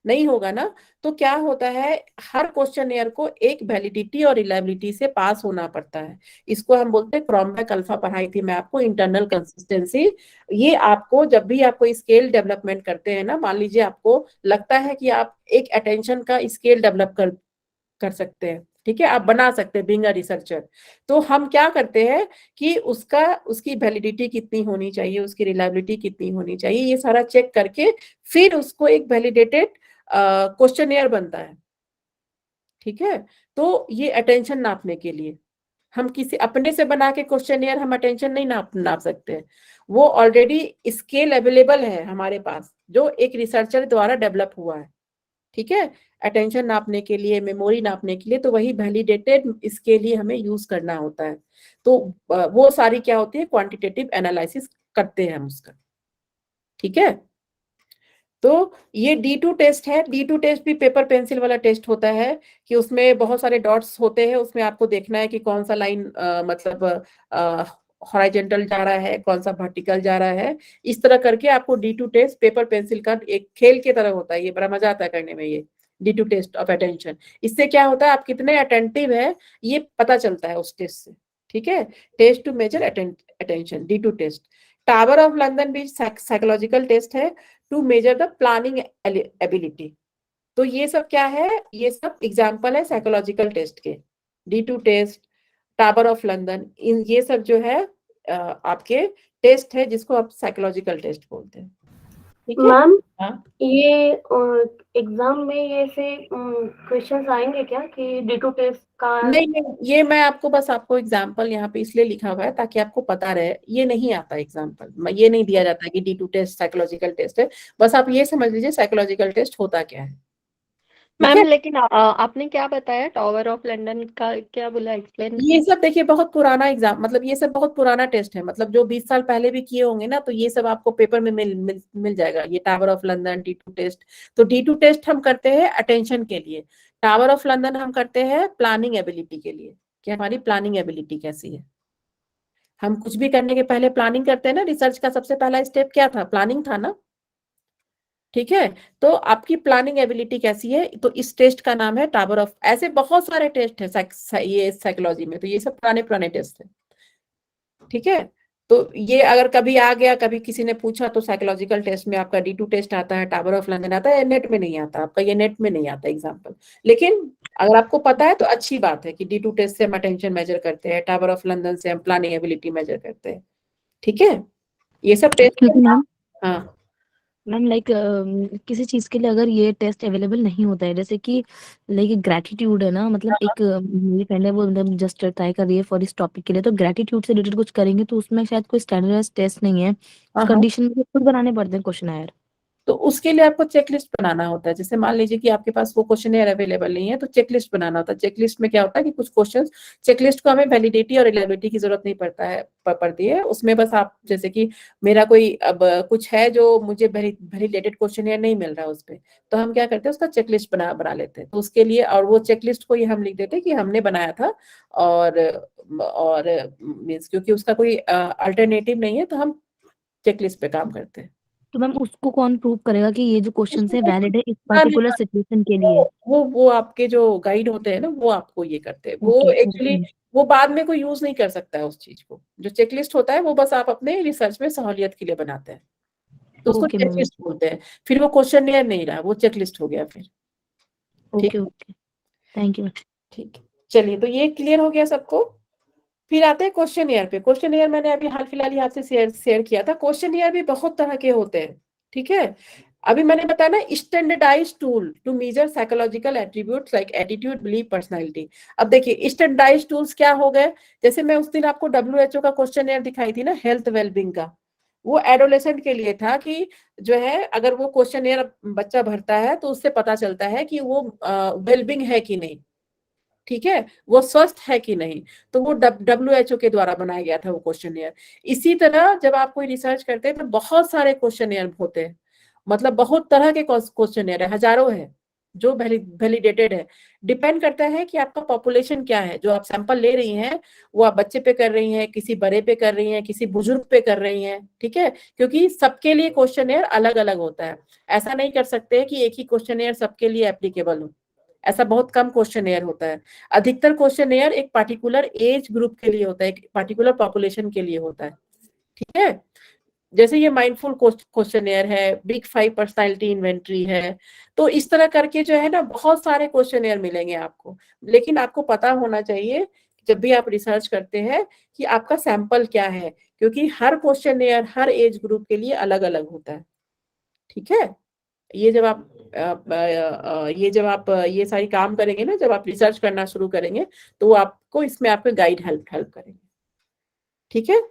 नहीं होगा ना। तो क्या होता है, हर क्वेश्चनियर को एक वैलिडिटी और रिलायबिलिटी से पास होना पड़ता है। इसको हम बोलते हैं क्रॉम्बेक अल्फा, पढ़ाई थी मैं आपको, इंटरनल कंसिस्टेंसी। ये आपको जब भी आपको स्केल डेवलपमेंट करते हैं ना, मान लीजिए आपको लगता है कि आप एक अटेंशन का स्केल डेवलप कर सकते हैं, ठीक है, आप बना सकते हैं बीइंग अ रिसर्चर। तो हम क्या करते हैं कि उसकी वैलिडिटी कितनी होनी चाहिए, उसकी रिलायबिलिटी कितनी होनी चाहिए, ये सारा चेक करके फिर उसको एक वैलिडेटेड क्वेश्चनियर बनता है, ठीक है। तो ये अटेंशन नापने के लिए, हम किसी अपने से बना के क्वेश्चनियर हम अटेंशन नहीं नाप सकते हैं। वो ऑलरेडी स्केल अवेलेबल है हमारे पास, जो एक रिसर्चर द्वारा डेवलप हुआ है, ठीक है, अटेंशन नापने के लिए, मेमोरी नापने के लिए। तो वही वैलिडेटेड इसके लिए हमें यूज करना होता है। तो वो सारी क्या होती है, क्वांटिटेटिव एनालिसिस करते हैं हम उसका, ठीक है। तो ये D2 टेस्ट है। D2 टेस्ट भी पेपर पेंसिल वाला टेस्ट होता है कि उसमें बहुत सारे डॉट्स होते हैं, उसमें आपको देखना है कि कौन सा लाइन मतलब हॉरिजॉन्टल जा रहा है, कौन सा वर्टिकल जा रहा है। इस तरह करके आपको D2 टेस्ट पेपर पेंसिल का एक खेल की तरह होता है, ये बड़ा मजा आता है करने में ये D2 टेस्ट ऑफ अटेंशन। इससे क्या होता है, आप कितने अटेंटिव है ये पता चलता है उस टेस्ट से, ठीक है। Test to measure attention, D2 test. Tower of London भी साइकोलॉजिकल टेस्ट है to measure the planning ability. तो ये सब क्या है, ये सब एग्जाम्पल है साइकोलॉजिकल टेस्ट के। D2 test, tower of London, इन ये सब जो है आपके टेस्ट है जिसको आप साइकोलॉजिकल टेस्ट बोलते हैं, ठीक है। मैम हाँ, ये एग्जाम में ये से क्वेश्चंस आएंगे क्या कि D2 टेस्ट का? नहीं, ये मैं आपको एग्जाम्पल यहाँ पे इसलिए लिखा हुआ है ताकि आपको पता रहे, ये नहीं आता एग्जाम्पल, ये नहीं दिया जाता कि D2 टेस्ट साइकोलॉजिकल टेस्ट है। बस आप ये समझ लीजिए साइकोलॉजिकल टेस्ट होता क्या है, ठीक मैम है। लेकिन आपने क्या बताया, टावर ऑफ लंदन का क्या बोला, एक्सप्लेन? ये सब देखिए बहुत पुराना एग्जाम, मतलब ये सब बहुत पुराना टेस्ट है, मतलब जो 20 साल पहले भी किए होंगे ना, तो ये सब आपको पेपर में मिल जाएगा, ये tower of London, D2 test. तो D2 टेस्ट हम करते हैं अटेंशन के लिए, टावर ऑफ लंदन हम करते हैं प्लानिंग एबिलिटी के लिए, कि हमारी प्लानिंग एबिलिटी कैसी है। हम कुछ भी करने के पहले प्लानिंग करते हैं ना, रिसर्च का सबसे पहला स्टेप क्या था, प्लानिंग था ना, ठीक है। तो आपकी प्लानिंग एबिलिटी कैसी है, तो इस टेस्ट का नाम है टावर ऑफ। ऐसे बहुत सारे टेस्ट है ये साइकोलॉजी में, तो ये सब पुराने पुराने टेस्ट है, ठीक है। तो ये अगर कभी आ गया, कभी किसी ने पूछा, तो साइकोलॉजिकल टेस्ट में आपका D2 टेस्ट आता है, टावर ऑफ लंदन आता है, नेट में नहीं आता आपका, ये नेट में नहीं आता एग्जाम्पल। लेकिन अगर आपको पता है तो अच्छी बात है कि D2 टेस्ट से हम अटेंशन मेजर करते हैं, टावर ऑफ लंदन से हम प्लानिंग एबिलिटी मेजर करते हैं, ठीक है। ये सब टेस्ट क्योंकि मैम हाँ मैम लाइक किसी चीज के लिए अगर ये टेस्ट अवेलेबल नहीं होता है, जैसे कि लाइक ग्रेटिट्यूड है ना, मतलब एक मेरी फ्रेंड है, वो मतलब जस्ट ट्राई कर रही है फॉर इस टॉपिक के लिए, तो ग्रेटिट्यूड से रिलेटेड कुछ करेंगे तो उसमें शायद कोई स्टैंडर्डाइज्ड टेस्ट नहीं है, उस हाँ, कंडीशन में खुद बनाने पड़ते हैं क्वेश्चन। तो उसके लिए आपको चेकलिस्ट बनाना होता है। जैसे मान लीजिए कि आपके पास वो क्वेश्चन अवेलेबल नहीं है, तो चेकलिस्ट बनाना होता है। चेकलिस्ट में क्या होता है कि कुछ क्वेश्चंस, चेकलिस्ट को हमें वैलिडिटी और रिलायबिलिटी की जरूरत नहीं पड़ती है उसमें। बस आप जैसे कि मेरा कोई अब कुछ है जो मुझे वैलिडेटेड क्वेश्चन नहीं मिल रहा है उस पर, तो हम क्या करते हैं, उसका चेकलिस्ट बना लेते हैं। तो उसके लिए, और वो चेकलिस्ट को ये हम लिख देते हैं कि हमने बनाया था, और मीन्स क्योंकि उसका कोई अल्टरनेटिव नहीं है, तो हम चेकलिस्ट पे काम करते हैं। तो मैम उसको कौन प्रूव करेगा कि ये जो क्वेश्चन है वैलिड है इस हाँ, नहीं, पर्टिकुलर सिचुएशन के लिए? वो आपके जो गाइड होते हैं ना, वो आपको ये करते हैं। वो ओके एक्चुअली ओके वो बाद में कोई यूज नहीं कर सकता है उस चीज को। जो चेकलिस्ट होता है वो बस आप अपने रिसर्च में सहूलियत के लिए बनाते हैं, तो उसको ओके मैम चेकलिस्ट बोलते हैं। फिर वो क्वेश्चनियर नहीं रहा, वो चेकलिस्ट हो गया फिर, ठीक ओके ओके थैंक यू। ठीक है। चलिए, तो ये क्लियर हो गया सबको। फिर आते हैं क्वेश्चनियर पे। क्वेश्चनियर मैंने अभी हाल फिलहाल ही आपसे शेयर किया था। क्वेश्चनियर भी बहुत तरह के होते हैं, ठीक है। अभी मैंने बताया ना, standardise tool to measure psychological attributes like attitude, belief, personality. अब देखिए स्टैंडर्डाइज टूल्स क्या हो गए। जैसे मैं उस दिन आपको WHO का क्वेश्चनियर दिखाई थी ना, हेल्थ वेलबींग का, वो एडोलेसेंट के लिए था कि जो है, अगर वो क्वेश्चनियर बच्चा भरता है तो उससे पता चलता है कि वो वेलबींग है कि नहीं, ठीक है, वो स्वस्थ है कि नहीं। तो वो WHO के द्वारा बनाया गया था वो क्वेश्चनियर। इसी तरह जब आप कोई रिसर्च करते हैं तो बहुत सारे क्वेश्चनियर होते हैं, मतलब बहुत तरह के क्वेश्चनियर है, हजारों है जो वैलिडेटेड है। डिपेंड करता है कि आपका पॉपुलेशन क्या है, जो आप सैंपल ले रही हैं वो आप बच्चे पे कर रही हैं, किसी बड़े पे कर रही हैं, किसी बुजुर्ग पे कर रही हैं, ठीक है। क्योंकि सबके लिए क्वेश्चनियर अलग अलग होता है। ऐसा नहीं कर सकते कि एक ही क्वेश्चनियर सबके लिए एप्लीकेबल हो, ऐसा बहुत कम क्वेश्चनियर होता है। अधिकतर क्वेश्चनियर एक पार्टिकुलर एज ग्रुप के लिए होता है, एक पार्टिकुलर पॉपुलेशन के लिए होता है, ठीक है। जैसे ये माइंडफुल क्वेश्चनियर है, बिग 5 पर्सनालिटी इन्वेंटरी है। तो इस तरह करके जो है ना, बहुत सारे क्वेश्चनियर मिलेंगे आपको। लेकिन आपको पता होना चाहिए जब भी आप रिसर्च करते हैं कि आपका सैंपल क्या है, क्योंकि हर क्वेश्चनियर हर एज ग्रुप के लिए अलग अलग होता है, ठीक है। ये जब आप ये सारी काम करेंगे ना, जब आप रिसर्च करना शुरू करेंगे तो वो आपको इसमें आपके गाइड हेल्प करेंगे। ठीक है,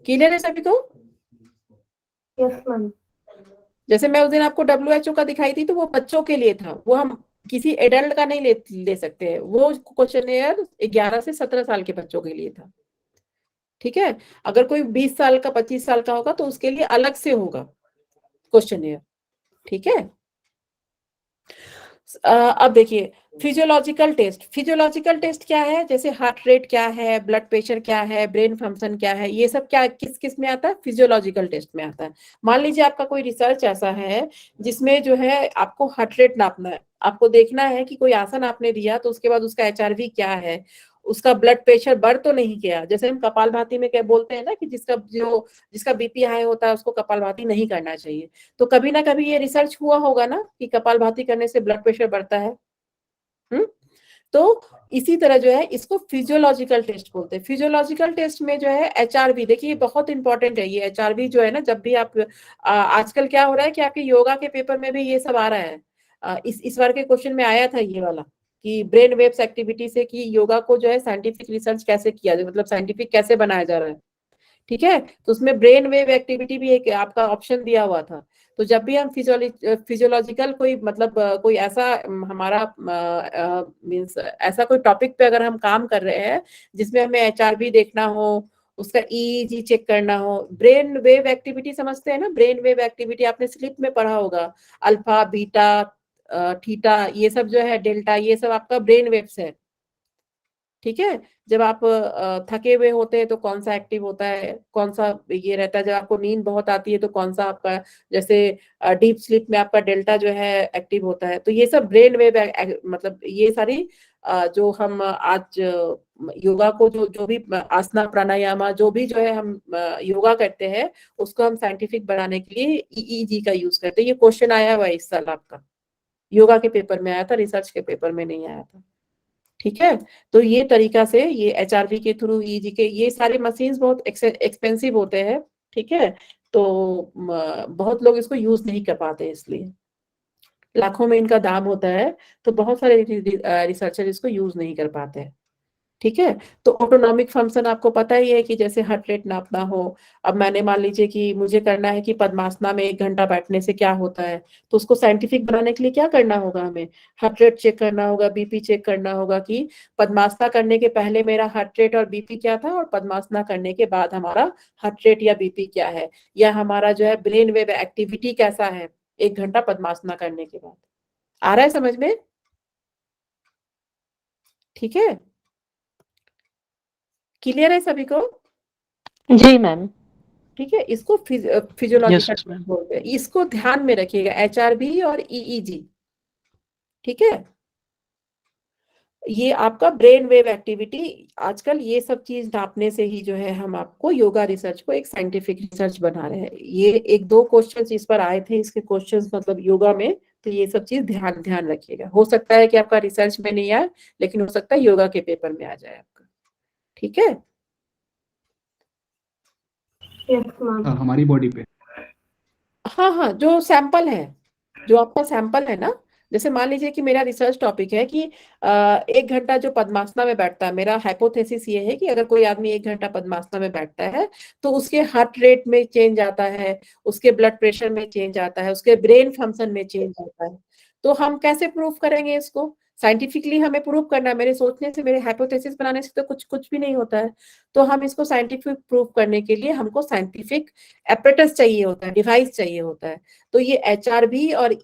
क्लियर है सभी को? Yes ma'am. जैसे मैं उस दिन आपको WHO का दिखाई थी तो वो बच्चों के लिए था, वो हम किसी एडल्ट का नहीं ले सकते हैं, वो क्वेश्चनियर 11 से 17 साल के बच्चों के लिए था। ठीक है, अगर कोई 20 साल का 25 साल का होगा तो उसके लिए अलग से होगा क्वेश्चनियर। ठीक है, अब देखिए फिजियोलॉजिकल टेस्ट क्या है, जैसे हार्ट रेट क्या है, ब्लड प्रेशर क्या है, ब्रेन फंक्शन क्या है, ये सब क्या किस में आता है? फिजियोलॉजिकल टेस्ट में आता है। मान लीजिए आपका कोई रिसर्च ऐसा है जिसमें जो है आपको हार्ट रेट नापना है, आपको देखना है कि कोई आसन आपने दिया तो उसके बाद उसका HRV क्या है, उसका ब्लड प्रेशर बढ़ तो नहीं गया। जैसे हम कपालभाति में क्या बोलते हैं ना कि जिसका BP हाई होता है उसको कपालभाति नहीं करना चाहिए, तो कभी ना कभी ये रिसर्च हुआ होगा ना कि कपालभाति करने से ब्लड प्रेशर बढ़ता है। तो इसी तरह जो है इसको फिजियोलॉजिकल टेस्ट बोलते हैं। फिजियोलॉजिकल टेस्ट में जो है HRV, देखिए बहुत इंपॉर्टेंट है ये HRV जो है ना, जब भी आप आजकल क्या हो रहा है कि आपके योगा के पेपर में भी ये सब आ रहा है। इस बार के क्वेश्चन में आया था ये वाला कि ब्रेन वेव्स एक्टिविटी से कि योगा को जो है साइंटिफिक रिसर्च कैसे किया जाए, मतलब साइंटिफिक कैसे बनाया जा रहा है। ठीक है, तो उसमें ब्रेन वेव एक्टिविटी भी एक आपका ऑप्शन दिया हुआ था। तो जब भी हम फिजियोलॉजिकल कोई मतलब कोई ऐसा हमारा मींस ऐसा कोई टॉपिक पे अगर हम काम कर रहे हैं जिसमें हमें HRV देखना हो, उसका EEG चेक करना हो, ब्रेन वेव एक्टिविटी समझते हैं ना, ब्रेन वेव एक्टिविटी आपने स्लिप में पढ़ा होगा, अल्फा बीटा थीटा ये सब जो है, डेल्टा, ये सब आपका ब्रेन वेव्स है। ठीक है, जब आप थके हुए होते हैं तो कौन सा एक्टिव होता है, कौन सा ये रहता है, जब आपको नींद बहुत आती है तो कौन सा आपका, जैसे डीप स्लीप में आपका डेल्टा जो है एक्टिव होता है। तो ये सब ब्रेन वेव मतलब ये सारी जो हम आज योगा को जो भी आसना प्राणायामा जो भी जो है हम योगा करते हैं उसको हम साइंटिफिक बनाने के लिए EEG का यूज करते हैं। ये क्वेश्चन आया हुआ है इस साल आपका, योगा के पेपर में आया था, रिसर्च के पेपर में नहीं आया था। ठीक है, तो ये तरीका से ये HRV के थ्रू EEG के, ये सारे मशीन्स बहुत एक्सपेंसिव होते हैं। ठीक है, तो बहुत लोग इसको यूज नहीं कर पाते, इसलिए लाखों में इनका दाम होता है, तो बहुत सारे रिसर्चर इसको यूज नहीं कर पाते हैं। ठीक है, तो ऑटोनॉमिक फंक्शन आपको पता ही है कि जैसे हार्ट रेट नापना हो, अब मैंने मान लीजिए कि मुझे करना है कि पद्मासना में 1 घंटा बैठने से क्या होता है, तो उसको साइंटिफिक बनाने के लिए क्या करना होगा, हमें हार्ट रेट चेक करना होगा, BP चेक करना होगा कि पद्मासना करने के पहले मेरा हार्ट रेट और BP क्या था और पद्मासना करने के बाद हमारा हार्ट रेट या BP क्या है, या हमारा जो है ब्रेन वेव एक्टिविटी कैसा है 1 घंटा पद्मासना करने के बाद। आ रहा है समझ में? ठीक है, क्लियर है सभी को? जी मैम। ठीक है, इसको फिजियोलॉजिकल बोलते हैं, इसको ध्यान में रखिएगा, HRV और EEG। ठीक है, ये आपका ब्रेन वेव एक्टिविटी, आजकल ये सब चीज नापने से ही जो है हम आपको योगा रिसर्च को एक साइंटिफिक रिसर्च बना रहे हैं। ये 1-2 क्वेश्चंस इस पर आए थे, इसके क्वेश्चंस मतलब योगा में, तो ये सब चीज ध्यान रखिएगा। हो सकता है कि आपका रिसर्च में नहीं आए, लेकिन हो सकता है योगा के पेपर में आ जाए आपका। ठीक है, हमारी बॉडी पे, हाँ, जो सैंपल है, जो आपका सैंपल है ना, जैसे मान लीजिए कि मेरा रिसर्च टॉपिक है कि 1 घंटा जो पद्मासना में बैठता है, मेरा हाइपोथेसिस ये है कि अगर कोई आदमी 1 घंटा पद्मासना में बैठता है तो उसके हार्ट रेट में चेंज आता है, उसके ब्लड प्रेशर में चेंज आता है, उसके ब्रेन फंक्शन में चेंज आता है। तो हम कैसे प्रूव करेंगे इसको? साइंटिफिकली हमें प्रूव करना है, मेरे सोचने से, मेरे हाइपोथेसिस बनाने से तो कुछ भी नहीं होता है। तो हम इसको साइंटिफिक प्रूव करने के लिए हमको साइंटिफिक एपरेटस चाहिए होता है, डिवाइस चाहिए होता है। तो ये HRV और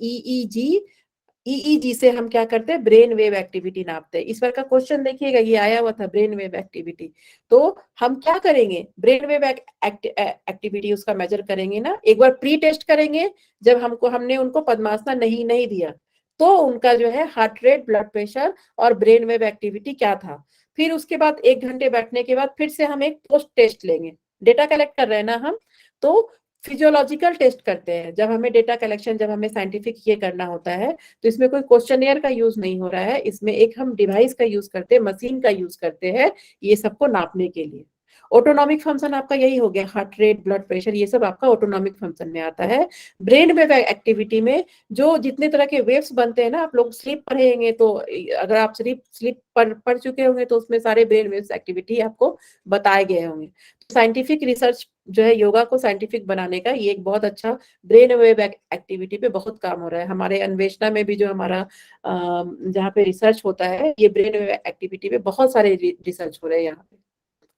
EEG से हम क्या करते हैं, ब्रेन वेव एक्टिविटी नापते हैं। इस बार का क्वेश्चन देखिएगा, ये आया हुआ था ब्रेन वेव एक्टिविटी। तो हम क्या करेंगे, ब्रेन वेव एक्टिविटी उसका मेजर करेंगे ना, एक बार प्री टेस्ट करेंगे, जब हमने उनको पद्मासना नहीं दिया तो उनका जो है हार्ट रेट, ब्लड प्रेशर और ब्रेन वेव एक्टिविटी क्या था। फिर उसके बाद 1 घंटे बैठने के बाद फिर से हम एक पोस्ट टेस्ट लेंगे, डेटा कलेक्ट कर रहे हैं ना हम, तो फिजियोलॉजिकल टेस्ट करते हैं। जब हमें डेटा कलेक्शन, जब हमें साइंटिफिक ये करना होता है तो इसमें कोई क्वेश्चनियर का यूज नहीं हो रहा है, इसमें एक हम डिवाइस का यूज करते हैं, मशीन का यूज करते हैं ये सबको नापने के लिए। ऑटोनॉमिक फंक्शन आपका यही हो गया, हार्ट रेट, ब्लड प्रेशर, ये सब आपका ऑटोनॉमिक फंक्शन में आता है। ब्रेन वेव एक्टिविटी में जो जितने तरह के वेव्स बनते हैं ना, आप लोग स्लीप पढ़ेंगे तो अगर आप स्लीप पढ़ चुके होंगे तो उसमें सारे ब्रेन वेव्स एक्टिविटी आपको बताए गए होंगे। साइंटिफिक रिसर्च जो है योगा को साइंटिफिक बनाने का, ये एक बहुत अच्छा ब्रेन वेव एक्टिविटी पे बहुत काम हो रहा है। हमारे अन्वेषणा में भी जो हमारा जहाँ पे रिसर्च होता है, ये ब्रेन वेव एक्टिविटी पे बहुत सारे रिसर्च हो रहे हैं यहाँ पे।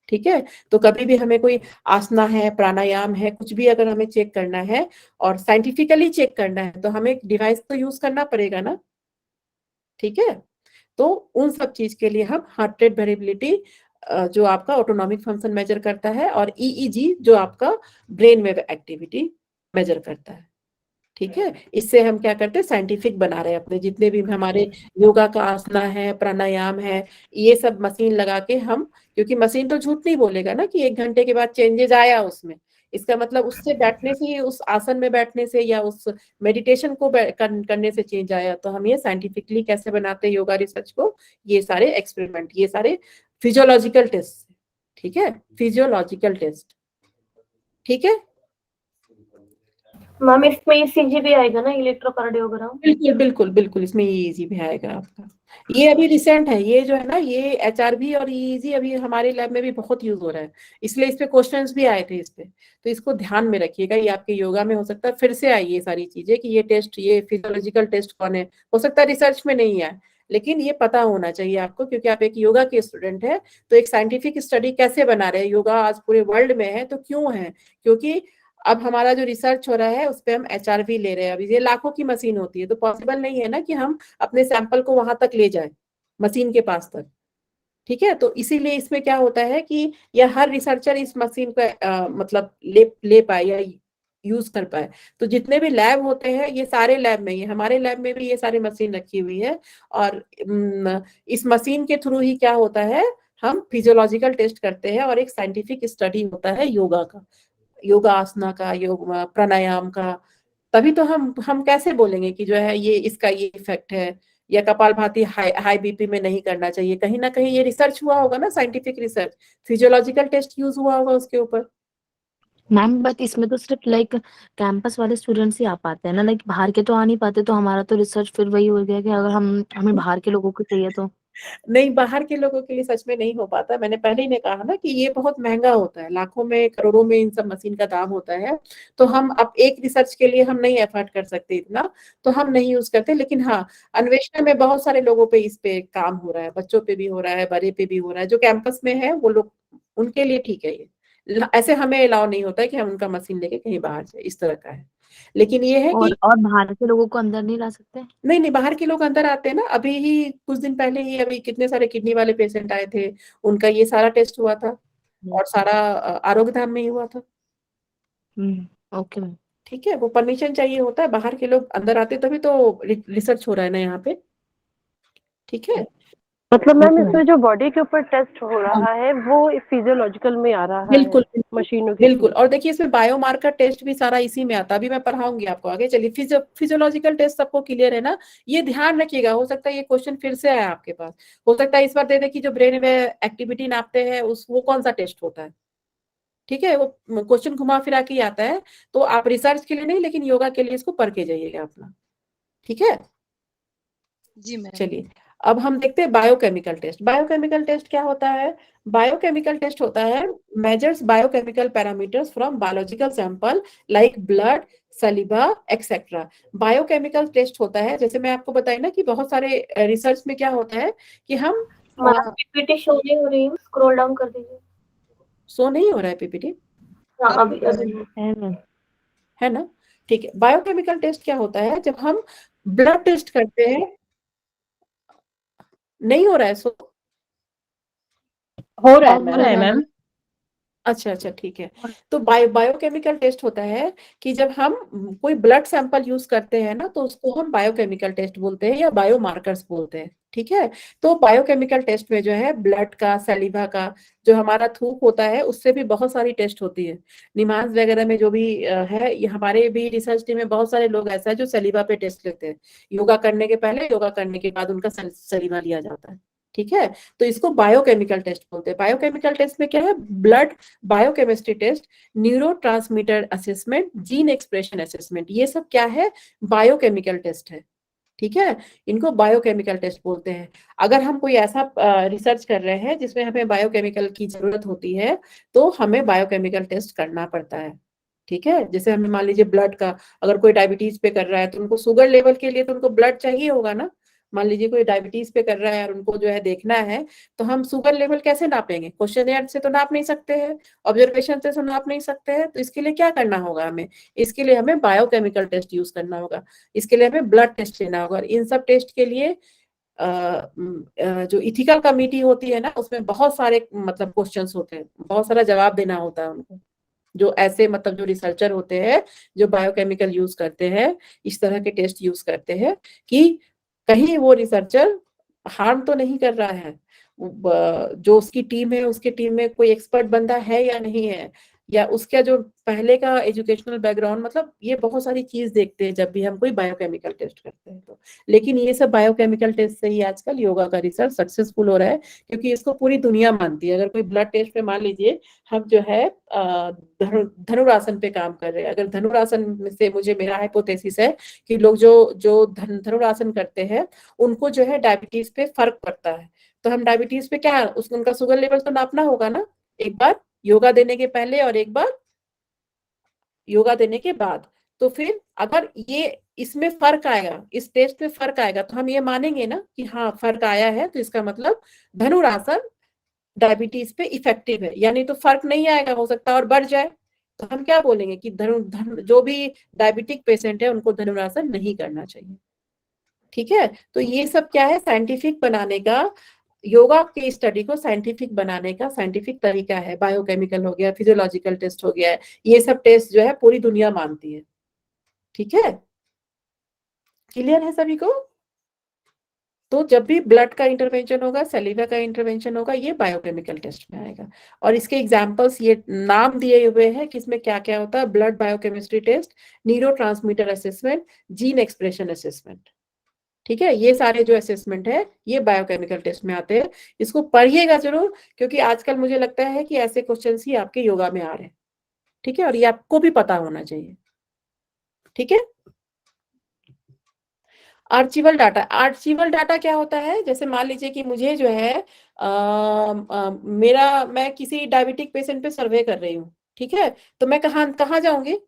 ठीक है, तो कभी भी हमें कोई आसना है, प्राणायाम है, कुछ भी अगर हमें चेक करना है और साइंटिफिकली चेक करना है तो हमें डिवाइस तो यूज करना पड़ेगा ना। ठीक है, तो उन सब चीज के लिए हम हार्ट रेट वेरिएबिलिटी जो आपका ऑटोनॉमिक फंक्शन मेजर करता है, और ईईजी जो आपका ब्रेन वेव एक्टिविटी मेजर करता है। ठीक है, इससे हम क्या करते हैं, साइंटिफिक बना रहे हैं अपने जितने भी हमारे योगा का आसना है, प्राणायाम है, ये सब मशीन लगा के हम, क्योंकि मशीन तो झूठ नहीं बोलेगा ना कि 1 घंटे के बाद चेंजेस आया उसमें। इसका मतलब उससे बैठने से, उस आसन में बैठने से या उस मेडिटेशन को करने से चेंज आया। तो हम ये साइंटिफिकली कैसे बनाते हैं योगा रिसर्च को, ये सारे एक्सपेरिमेंट, ये सारे फिजियोलॉजिकल टेस्ट। ठीक है, फिजियोलॉजिकल टेस्ट। ठीक है मैम, इसमें ईसीजी भी आएगा ना, इलेक्ट्रोकार्डियोग्राम? बिल्कुल बिल्कुल बिल्कुल, इसमें ईईजी भी आएगा आपका। ये अभी रिसेंट है, ये जो है ना, ये एचआरवी और ईईजी अभी हमारे लैब में भी बहुत यूज हो रहा है, इसलिए इस पे क्वेश्चंस भी आए थे इस पे। तो इसको ध्यान में रखिएगा, ये आपके योगा में हो सकता है फिर से आई ये सारी चीजें कि ये टेस्ट, ये फिजियोलॉजिकल टेस्ट कौन है, हो सकता है रिसर्च में नहीं आए, लेकिन ये पता होना चाहिए आपको, क्योंकि आप एक योगा के स्टूडेंट है। तो एक साइंटिफिक स्टडी कैसे बना रहे हैं, योगा आज पूरे वर्ल्ड में है तो क्यों है, क्योंकि अब हमारा जो रिसर्च हो रहा है उस पे हम एचआरवी ले रहे हैं। अभी ये लाखों की मशीन होती है, तो पॉसिबल नहीं है ना कि हम अपने सैंपल को वहां तक ले जाए, मशीन के पास तक। ठीक है, तो इसीलिए इसमें क्या होता है कि यह हर रिसर्चर इस मशीन का मतलब ले पाए या यूज कर पाए। तो जितने भी लैब होते हैं, ये सारे लैब में, ये हमारे लैब में भी ये सारी मशीन रखी हुई है, और इस मशीन के थ्रू ही क्या होता है, हम फिजियोलॉजिकल टेस्ट करते हैं और एक साइंटिफिक स्टडी होता है योगा का, योगा आसना का, योग प्राणायाम का। तभी तो हम कैसे बोलेंगे कि जो है ये इसका ये इफेक्ट है, या कपालभाति हाई बीपी में नहीं करना चाहिए। कहीं ना कहीं ये रिसर्च हुआ होगा ना, scientific research, physiological test use हुआ होगा उसके ऊपर। मैम बट इसमें तो सिर्फ लाइक कैंपस वाले स्टूडेंट्स ही आ पाते हैं ना, लाइक बाहर के तो आ नहीं पाते। तो हमारा तो रिसर्च फिर वही हो गया कि अगर हमें बाहर के लोगों को चाहिए तो। नहीं, बाहर के लोगों के लिए सच में नहीं हो पाता। मैंने पहले ही ने कहा ना कि ये बहुत महंगा होता है, लाखों में करोड़ों में इन सब मशीन का दाम होता है। तो हम अब एक रिसर्च के लिए हम नहीं एफर्ट कर सकते इतना, तो हम नहीं यूज करते। लेकिन हाँ, अन्वेषण में बहुत सारे लोगों पे इस पे काम हो रहा है, बच्चों पे भी हो रहा है, बड़े पे भी हो रहा है। जो कैंपस में है वो लोग, उनके लिए ठीक है ये। ऐसे हमें अलाउ नहीं होता है कि हम उनका मशीन लेके कहीं बाहर जाए, इस तरह का है। लेकिन ये है कि और बाहर के लोगों को अंदर नहीं ला सकते? नहीं, बाहर के लोग अंदर आते हैं ना। अभी ही कुछ दिन पहले ही अभी कितने सारे किडनी वाले पेशेंट आए थे, उनका ये सारा टेस्ट हुआ था, और सारा आरोग्य धाम में ही हुआ था। Okay ma'am. ठीक है, वो परमिशन चाहिए होता है, बाहर के लोग अंदर आते, तभी तो रिसर्च हो रहा है ना यहाँ पे। ठीक है, मतलब मैम, ओके मैम। इसमें जो बॉडी के ऊपर टेस्ट हो रहा है वो फिजियोलॉजिकल में आ रहा है, बिल्कुल मशीनों के बिल्कुल। और देखिए इसमें बायोमार्कर टेस्ट भी सारा इसी में आता है, अभी मैं पढ़ाऊंगी आपको आगे। चलिए, फिजियोलॉजिकल टेस्ट सबको क्लियर है ना, ये ध्यान रखिएगा। हो सकता है ये क्वेश्चन फिर से आए आपके पास, हो सकता है इस बार दे दे कि जो ब्रेन में एक्टिविटी नापते हैं उस वो कौन सा टेस्ट होता है। ठीक है, वो क्वेश्चन घुमा फिरा के ही आता है। तो आप रिसर्च के लिए नहीं, लेकिन योगा के लिए इसको पढ़ के जाइएगा अपना। ठीक है, जी मैम। चलिए अब हम देखते हैं बायोकेमिकल टेस्ट। बायोकेमिकल टेस्ट क्या होता है? बायोकेमिकल टेस्ट होता है measures biochemical parameters from biological sample like blood, saliva etcetera. Biochemical test होता है, जैसे मैं आपको बताई ना कि बहुत सारे रिसर्च में क्या होता है कि हम पीपीटी शो नहीं हो रही है, स्क्रॉल डाउन कर दीजिए। शो नहीं हो रहा है पीपीटी? हाँ, अभी है ना? ठीक है, बायोकेमिकल टेस्ट क्या होता है, जब हम ब्लड टेस्ट करते हैं। नहीं हो रहा है शो? हो रहा है मैम। अच्छा ठीक है। तो बायोकेमिकल टेस्ट होता है कि जब हम कोई ब्लड सैंपल यूज करते हैं ना, तो उसको हम बायोकेमिकल टेस्ट बोलते हैं या बायोमार्कर्स बोलते हैं। ठीक है, तो बायोकेमिकल टेस्ट में जो है ब्लड का, सलीवा का, जो हमारा थूक होता है, उससे भी बहुत सारी टेस्ट होती है। निमांस वगैरह में जो भी है, ये हमारे भी रिसर्च टीम में बहुत सारे लोग ऐसा है जो सलीवा पे टेस्ट लेते हैं। योगा करने के पहले, योगा करने के बाद उनका सलीवा लिया जाता है। ठीक है, तो इसको बायोकेमिकल टेस्ट बोलते हैं। बायोकेमिकल टेस्ट में क्या है, blood biochemistry test, neurotransmitter assessment, gene expression assessment, ये सब क्या है, बायोकेमिकल टेस्ट है। ठीक है, इनको बायोकेमिकल टेस्ट बोलते हैं। अगर हम कोई ऐसा रिसर्च कर रहे हैं जिसमें हमें बायोकेमिकल की जरूरत होती है तो हमें बायोकेमिकल टेस्ट करना पड़ता है। ठीक है, जैसे हमें मान लीजिए ब्लड का, अगर कोई डायबिटीज पे कर रहा है तो उनको शुगर लेवल के लिए तो उनको ब्लड चाहिए होगा ना। मान लीजिए कोई डायबिटीज पे कर रहा है और उनको जो है देखना है, तो हम शुगर लेवल कैसे नापेंगे, क्वेश्चनएयर से तो नाप नहीं सकते हैं, ऑब्जर्वेशन से तो नाप नहीं सकते हैं, तो इसके लिए क्या करना होगा हमें, इसके लिए हमें बायोकेमिकल टेस्ट यूज करना होगा, इसके लिए हमें ब्लड टेस्ट लेना होगा। और इन सब टेस्ट के लिए जो इथिकल कमेटी होती है ना, उसमें बहुत सारे मतलब क्वेश्चंस होते हैं, बहुत सारा जवाब देना होता है उनको, जो ऐसे मतलब जो रिसर्चर होते हैं जो बायोकेमिकल यूज करते हैं, इस तरह के टेस्ट यूज करते हैं कि कहीं वो रिसर्चर हार्म तो नहीं कर रहा है, जो उसकी टीम है उसके टीम में कोई एक्सपर्ट बंदा है या नहीं है, या उसका जो पहले का एजुकेशनल बैकग्राउंड, मतलब ये बहुत सारी चीज देखते हैं जब भी हम कोई बायोकेमिकल टेस्ट करते हैं तो। लेकिन ये सब बायोकेमिकल टेस्ट से ही आजकल योगा का रिसर्च सक्सेसफुल हो रहा है, क्योंकि इसको पूरी दुनिया मानती है। अगर कोई ब्लड टेस्ट पे मान लीजिए हम जो है धनुरासन पे काम कर रहे हैं, अगर धनुरासन में से मुझे, मेरा हाइपोथेसिस है कि लोग जो जो धनुरासन करते हैं उनको जो है डायबिटीज पे फर्क पड़ता है, तो हम डायबिटीज पे क्या, उसको उनका शुगर लेवल तो नापना होगा ना, एक बार योगा देने के पहले और एक बार योगा देने के बाद। तो फिर अगर ये इसमें फर्क आएगा, इस टेस्ट में फर्क आएगा, तो हम ये मानेंगे ना कि हाँ फर्क आया है, तो इसका मतलब धनुरासन डायबिटीज पे इफेक्टिव है। यानी तो फर्क नहीं आएगा, हो सकता है और बढ़ जाए, तो हम क्या बोलेंगे कि जो भी डायबिटिक पेशेंट है उनको धनुरासन नहीं करना चाहिए। ठीक है, तो ये सब क्या है, साइंटिफिक बनाने का, योगा की स्टडी को साइंटिफिक बनाने का साइंटिफिक तरीका है। बायोकेमिकल हो गया, फिजियोलॉजिकल टेस्ट हो गया, ये सब टेस्ट जो है पूरी दुनिया मानती है। ठीक है, क्लियर है सभी को? तो जब भी ब्लड का इंटरवेंशन होगा, सलीवा का इंटरवेंशन होगा, ये बायोकेमिकल टेस्ट में आएगा। और इसके एग्जांपल्स ये नाम दिए हुए हैं कि इसमें क्या क्या होता है, blood biochemistry test, neurotransmitter assessment, gene expression assessment. ठीक है, ये सारे जो असेसमेंट है ये बायोकेमिकल टेस्ट में आते हैं। इसको पढ़िएगा जरूर, क्योंकि आजकल मुझे लगता है कि ऐसे क्वेश्चन ही आपके योगा में आ रहे हैं। ठीक है, और ये आपको भी पता होना चाहिए। ठीक है, आर्चिवल डाटा। आर्चिवल डाटा क्या होता है, जैसे मान लीजिए कि मुझे जो है मैं किसी डायबिटिक पेशेंट पे सर्वे कर रही हूँ। ठीक है, तो मैं कहाँ जाऊंगी,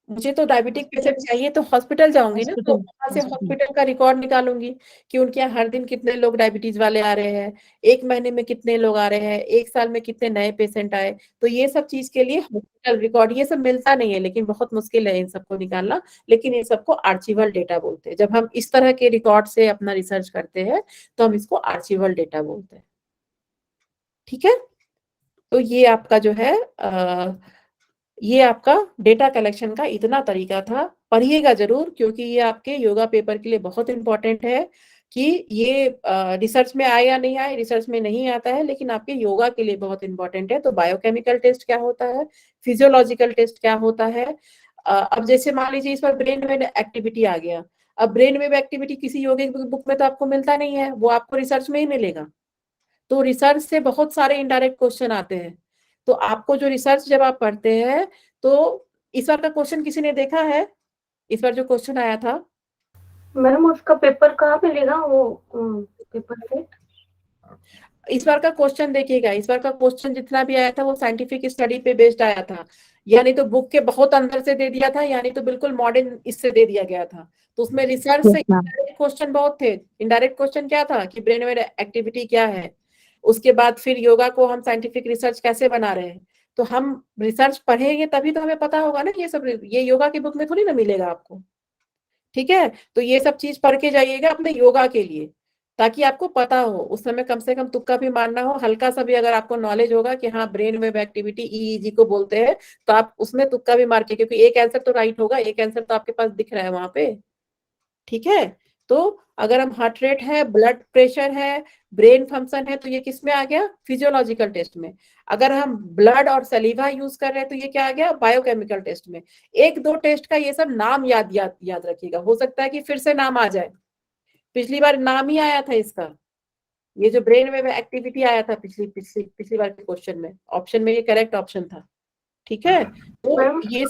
मुझे तो डायबिटिक पेशेंट चाहिए तो हॉस्पिटल जाऊंगी ना, तो वहां से हॉस्पिटल का रिकॉर्ड निकालूंगी कि उनके यहाँ हर दिन कितने लोग डायबिटीज वाले आ रहे हैं, एक महीने में कितने लोग आ रहे हैं, एक साल में कितने नए पेशेंट आए। तो ये सब चीज के लिए हॉस्पिटल रिकॉर्ड, ये सब मिलता नहीं है, लेकिन बहुत मुश्किल है इन सबको निकालना, लेकिन इन सबको आर्चिवल डेटा बोलते हैं। जब हम इस तरह के रिकॉर्ड से अपना रिसर्च करते हैं तो हम इसको आर्चिवल डेटा बोलते हैं। ठीक है, तो ये आपका जो है ये आपका डेटा कलेक्शन का इतना तरीका था। पढ़िएगा जरूर, क्योंकि ये आपके योगा पेपर के लिए बहुत इंपॉर्टेंट है कि ये रिसर्च में आए या नहीं आए, रिसर्च में नहीं आता है, लेकिन आपके योगा के लिए बहुत इंपॉर्टेंट है। तो बायोकेमिकल टेस्ट क्या होता है, फिजियोलॉजिकल टेस्ट क्या होता है। अब जैसे मान लीजिए इस पर ब्रेन वेव एक्टिविटी आ गया, अब ब्रेन वेव एक्टिविटी किसी योगिक बुक में तो आपको मिलता नहीं है, वो आपको रिसर्च में ही मिलेगा। तो रिसर्च से बहुत सारे इनडायरेक्ट क्वेश्चन आते हैं, तो आपको जो रिसर्च जब आप पढ़ते हैं, तो इस बार का क्वेश्चन किसी ने देखा है, इस बार जो क्वेश्चन आया था? मैम उसका पेपर कहाँ मिलेगा, वो पेपर सेट? इस बार का क्वेश्चन देखिएगा, इस बार का क्वेश्चन जितना भी आया था वो साइंटिफिक स्टडी पे बेस्ड आया था, यानी तो बुक के बहुत अंदर से दे दिया था, यानी तो बिल्कुल मॉडर्न इससे दे दिया गया था। तो उसमें रिसर्च से इनडायरेक्ट क्वेश्चन बहुत थे। इनडायरेक्ट क्वेश्चन क्या था कि ब्रेन वेव एक्टिविटी क्या है, उसके बाद फिर योगा को हम साइंटिफिक रिसर्च कैसे बना रहे हैं। तो हम रिसर्च पढ़ेंगे तभी तो हमें पता होगा ना, ये सब ये योगा की बुक में थोड़ी ना मिलेगा आपको। ठीक है, तो ये सब चीज पढ़ के जाइएगा अपने योगा के लिए, ताकि आपको पता हो, उस समय कम से कम तुक्का भी मारना हो, हल्का सा भी अगर आपको नॉलेज होगा कि हाँ ब्रेन वेव एक्टिविटी ईईजी को बोलते हैं, तो आप उसमें तुक्का भी मार के, क्योंकि एक आंसर तो राइट होगा, एक आंसर तो आपके पास दिख रहा है वहां पे। ठीक है, तो अगर हम हार्ट रेट है, ब्लड प्रेशर है, ब्रेन फंक्शन है, तो ये किस में आ गया, फिजियोलॉजिकल टेस्ट में। अगर हम ब्लड और सलीवा यूज कर रहे हैं तो ये क्या आ गया, बायोकेमिकल टेस्ट में। एक दो टेस्ट का ये सब नाम याद रखिएगा, हो सकता है कि फिर से नाम आ जाए। पिछली बार नाम ही आया था इसका, ये जो ब्रेन वेव एक्टिविटी आया था पिछली बार के क्वेश्चन में, ऑप्शन में ये करेक्ट ऑप्शन था। ठीक है, तो मैम ये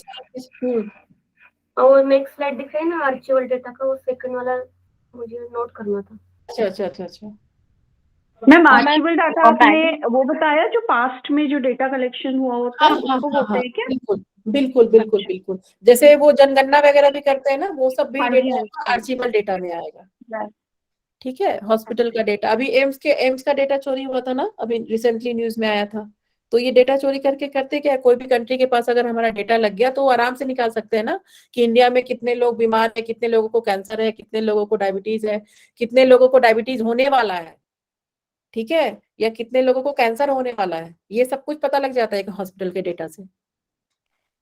और नेक्स्ट स्लाइड दिखाई ना आर्चिवल डेटा का, वो सेकंड वाला मुझे नोट करना था। अच्छा। मैम आर्चिवल डाटा आपने वो बताया जो पास्ट में जो डेटा कलेक्शन हुआ होता है उसको बोलते हैं क्या? बिल्कुल। जैसे वो जनगणना वगैरह भी करते हैं ना, वो सब भी हाँ जी, डेटा आर्चिवल डेटा में आएगा। ठीक है, हॉस्पिटल का डेटा, अभी एम्स का डेटा चोरी हुआ था ना, अभी रिसेंटली न्यूज में आया था। तो ये डेटा चोरी करके करते क्या है, कोई भी कंट्री के पास अगर हमारा डेटा लग गया तो वो आराम से निकाल सकते हैं ना कि इंडिया में कितने लोग बीमार है, कितने लोगों को कैंसर है, कितने लोगों को डायबिटीज है, कितने लोगों को डायबिटीज होने वाला है, ठीक है, या कितने लोगों को कैंसर होने वाला है, ये सब कुछ पता लग जाता है एक हॉस्पिटल के डेटा से।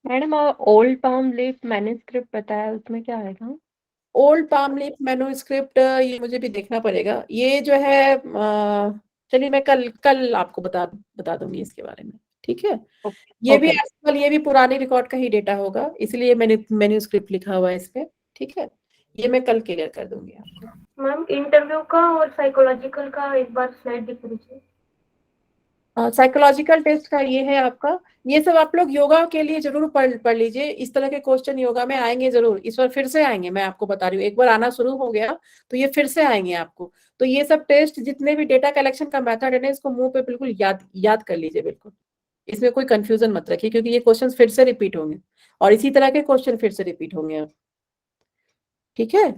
Madam old palm leaf manuscript बताया, उसमें क्या आएगा? ओल्ड पाम लीफ मैन्युस्क्रिप्ट, ये मुझे भी देखना पड़ेगा, ये जो है चलिए मैं कल आपको बता दूंगी इसके बारे में। ठीक है, ये भी आजकल ये भी पुराने रिकॉर्ड का ही डेटा होगा, इसलिए मैंने मैन्युस्क्रिप्ट लिखा हुआ है इस पे। ठीक है, ये मैं कल क्लियर कर दूंगी आपको। मैम इंटरव्यू का और साइकोलॉजिकल का एक बार स्लाइड दिखा दीजिए। साइकोलॉजिकल टेस्ट का ये है आपका, ये सब आप लोग योगा के लिए जरूर पढ़ लीजिए, इस तरह के क्वेश्चन योगा में आएंगे जरूर, इस बार फिर से आएंगे, मैं आपको बता रही हूँ, एक बार आना शुरू हो गया तो ये फिर से आएंगे आपको। तो ये सब टेस्ट जितने भी डेटा कलेक्शन का मेथड है ना, इसको मुंह पे बिल्कुल याद कर लीजिए बिल्कुल, इसमें कोई कंफ्यूजन मत रखिए, क्योंकि ये क्वेश्चन फिर से रिपीट होंगे और इसी तरह के क्वेश्चन फिर से रिपीट होंगे अब। ठीक है,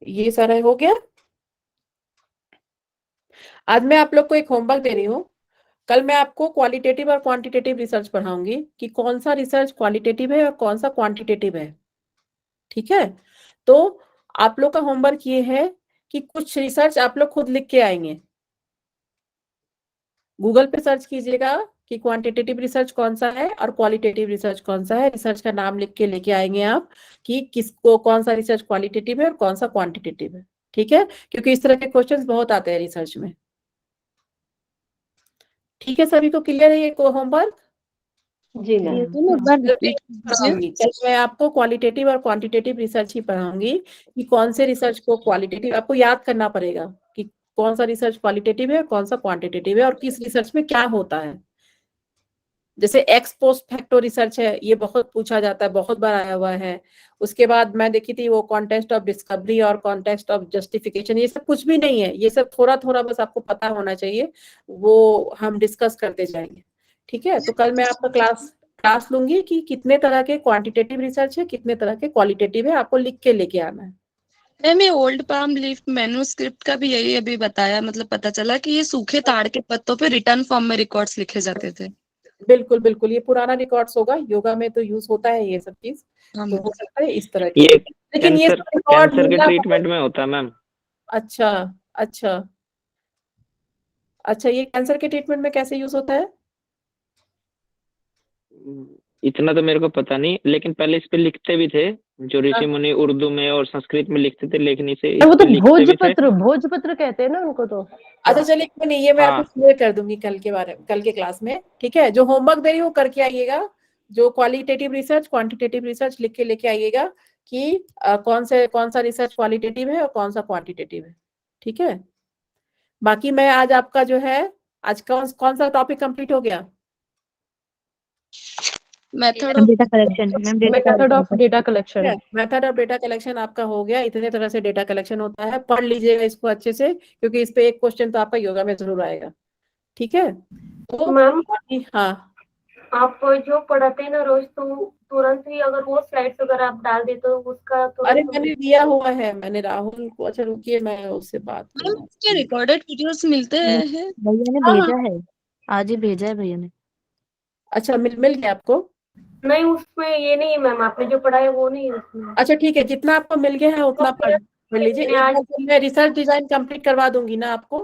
ये सारा हो गया। आज मैं आप लोग को एक होमवर्क दे रही हूँ, कल मैं आपको क्वालिटेटिव और क्वांटिटेटिव रिसर्च पढ़ाऊंगी कि कौन सा रिसर्च क्वालिटेटिव है और कौन सा क्वांटिटेटिव है। ठीक है, तो आप लोग का होमवर्क ये है कि कुछ रिसर्च आप लोग खुद लिख के आएंगे, गूगल पे सर्च कीजिएगा कि क्वांटिटेटिव रिसर्च कौन सा है और क्वालिटेटिव रिसर्च कौन सा है, रिसर्च का नाम लिख के लेके आएंगे आप कि किसको कौन सा रिसर्च क्वालिटेटिव है और कौन सा क्वांटिटेटिव है। ठीक है, क्योंकि इस तरह के क्वेश्चंस बहुत आते हैं रिसर्च में। ठीक है, सभी को क्लियर है ये होमवर्क? जी मैम। मैं आपको क्वालिटेटिव और क्वांटिटेटिव रिसर्च ही पढ़ाऊंगी कि कौन से रिसर्च को क्वालिटेटिव आपको याद करना पड़ेगा कि कौन सा रिसर्च क्वालिटेटिव है, कौन सा क्वांटिटेटिव है और किस रिसर्च में क्या होता है। जैसे एक्स पोस्ट फैक्टो रिसर्च है, ये बहुत पूछा जाता है, बहुत बार आया हुआ है। उसके बाद मैं देखी थी वो कॉन्टेक्स्ट ऑफ डिस्कवरी और कॉन्टेक्स्ट ऑफ जस्टिफिकेशन, ये सब कुछ भी नहीं है, ये सब थोड़ा थोड़ा बस आपको पता होना चाहिए, वो हम डिस्कस करते जाएंगे। ठीक है, तो कल मैं आपका क्लास लूंगी कि कितने तरह के क्वांटिटेटिव रिसर्च है, कितने तरह के क्वालिटेटिव है, आपको लिख के लेके आना है। मैम ये ओल्ड पाम लीफ मैन्युस्क्रिप्ट का भी यही अभी बताया, मतलब पता चला कि ये सूखे ताड़ के पत्तों पे रिटर्न फॉर्म में रिकॉर्ड्स लिखे जाते थे। बिल्कुल, ये पुराना रिकॉर्ड्स होगा, योगा में तो यूज होता है ये सब चीज, तो हो सकता है इस तरह की, लेकिन ये कैंसर के ट्रीटमेंट में होता है मैम। अच्छा, ये कैंसर के ट्रीटमेंट में कैसे यूज होता है? इतना तो मेरे को पता नहीं, लेकिन पहले इस पे लिखते भी थे, जो ऋषि मुनि उर्दू में और संस्कृत में लिखते थे, लेखनी से वो तो भोजपत्र कहते हैं ना उनको तो। अच्छा चलिए, नहीं ये मैं आपको क्लियर कर दूंगी कल के क्लास में। ठीक है, जो होमवर्क दे रही हूँ करके आइएगा, जो क्वालिटेटिव रिसर्च क्वांटिटेटिव रिसर्च लिख के लेके आइएगा कि कौन सा रिसर्च क्वालिटेटिव है और कौन सा क्वांटिटेटिव है। ठीक है, बाकी मैं आज आपका जो है, आज कौन सा टॉपिक कंप्लीट हो गया? Method of data collection. Method of data collection आपका हो गया, इतने तरह से डेटा कलेक्शन होता है, पढ़ लीजिएगा इसको अच्छे से, क्योंकि इस पे एक क्वेश्चन तो आपका योगा में जरूर आएगा। ठीक है, तो मैम हाँ, आप जो पढ़ाते हैं ना रोज, तो तुरंत ही अगर वो स्लाइड्स अगर आप डाल दे तो उसका तो अरे मैंने दिया हुआ है, मैंने राहुल को, अच्छा रुकिए मैं उससे बात करूँ। क्या रिकॉर्डेड वीडियोस मिलते हैं? भैया ने भेजा है, आज ही भेजा है भैया ने। अच्छा, मिल गया आपको? नहीं, उसमें ये नहीं है मैम, आपने जो पढ़ा है वो नहीं है उसमें। अच्छा ठीक है, जितना आपको मिल गया है उतना पढ़ लीजिए। मैं रिसर्च डिजाइन कंप्लीट करवा दूंगी ना आपको।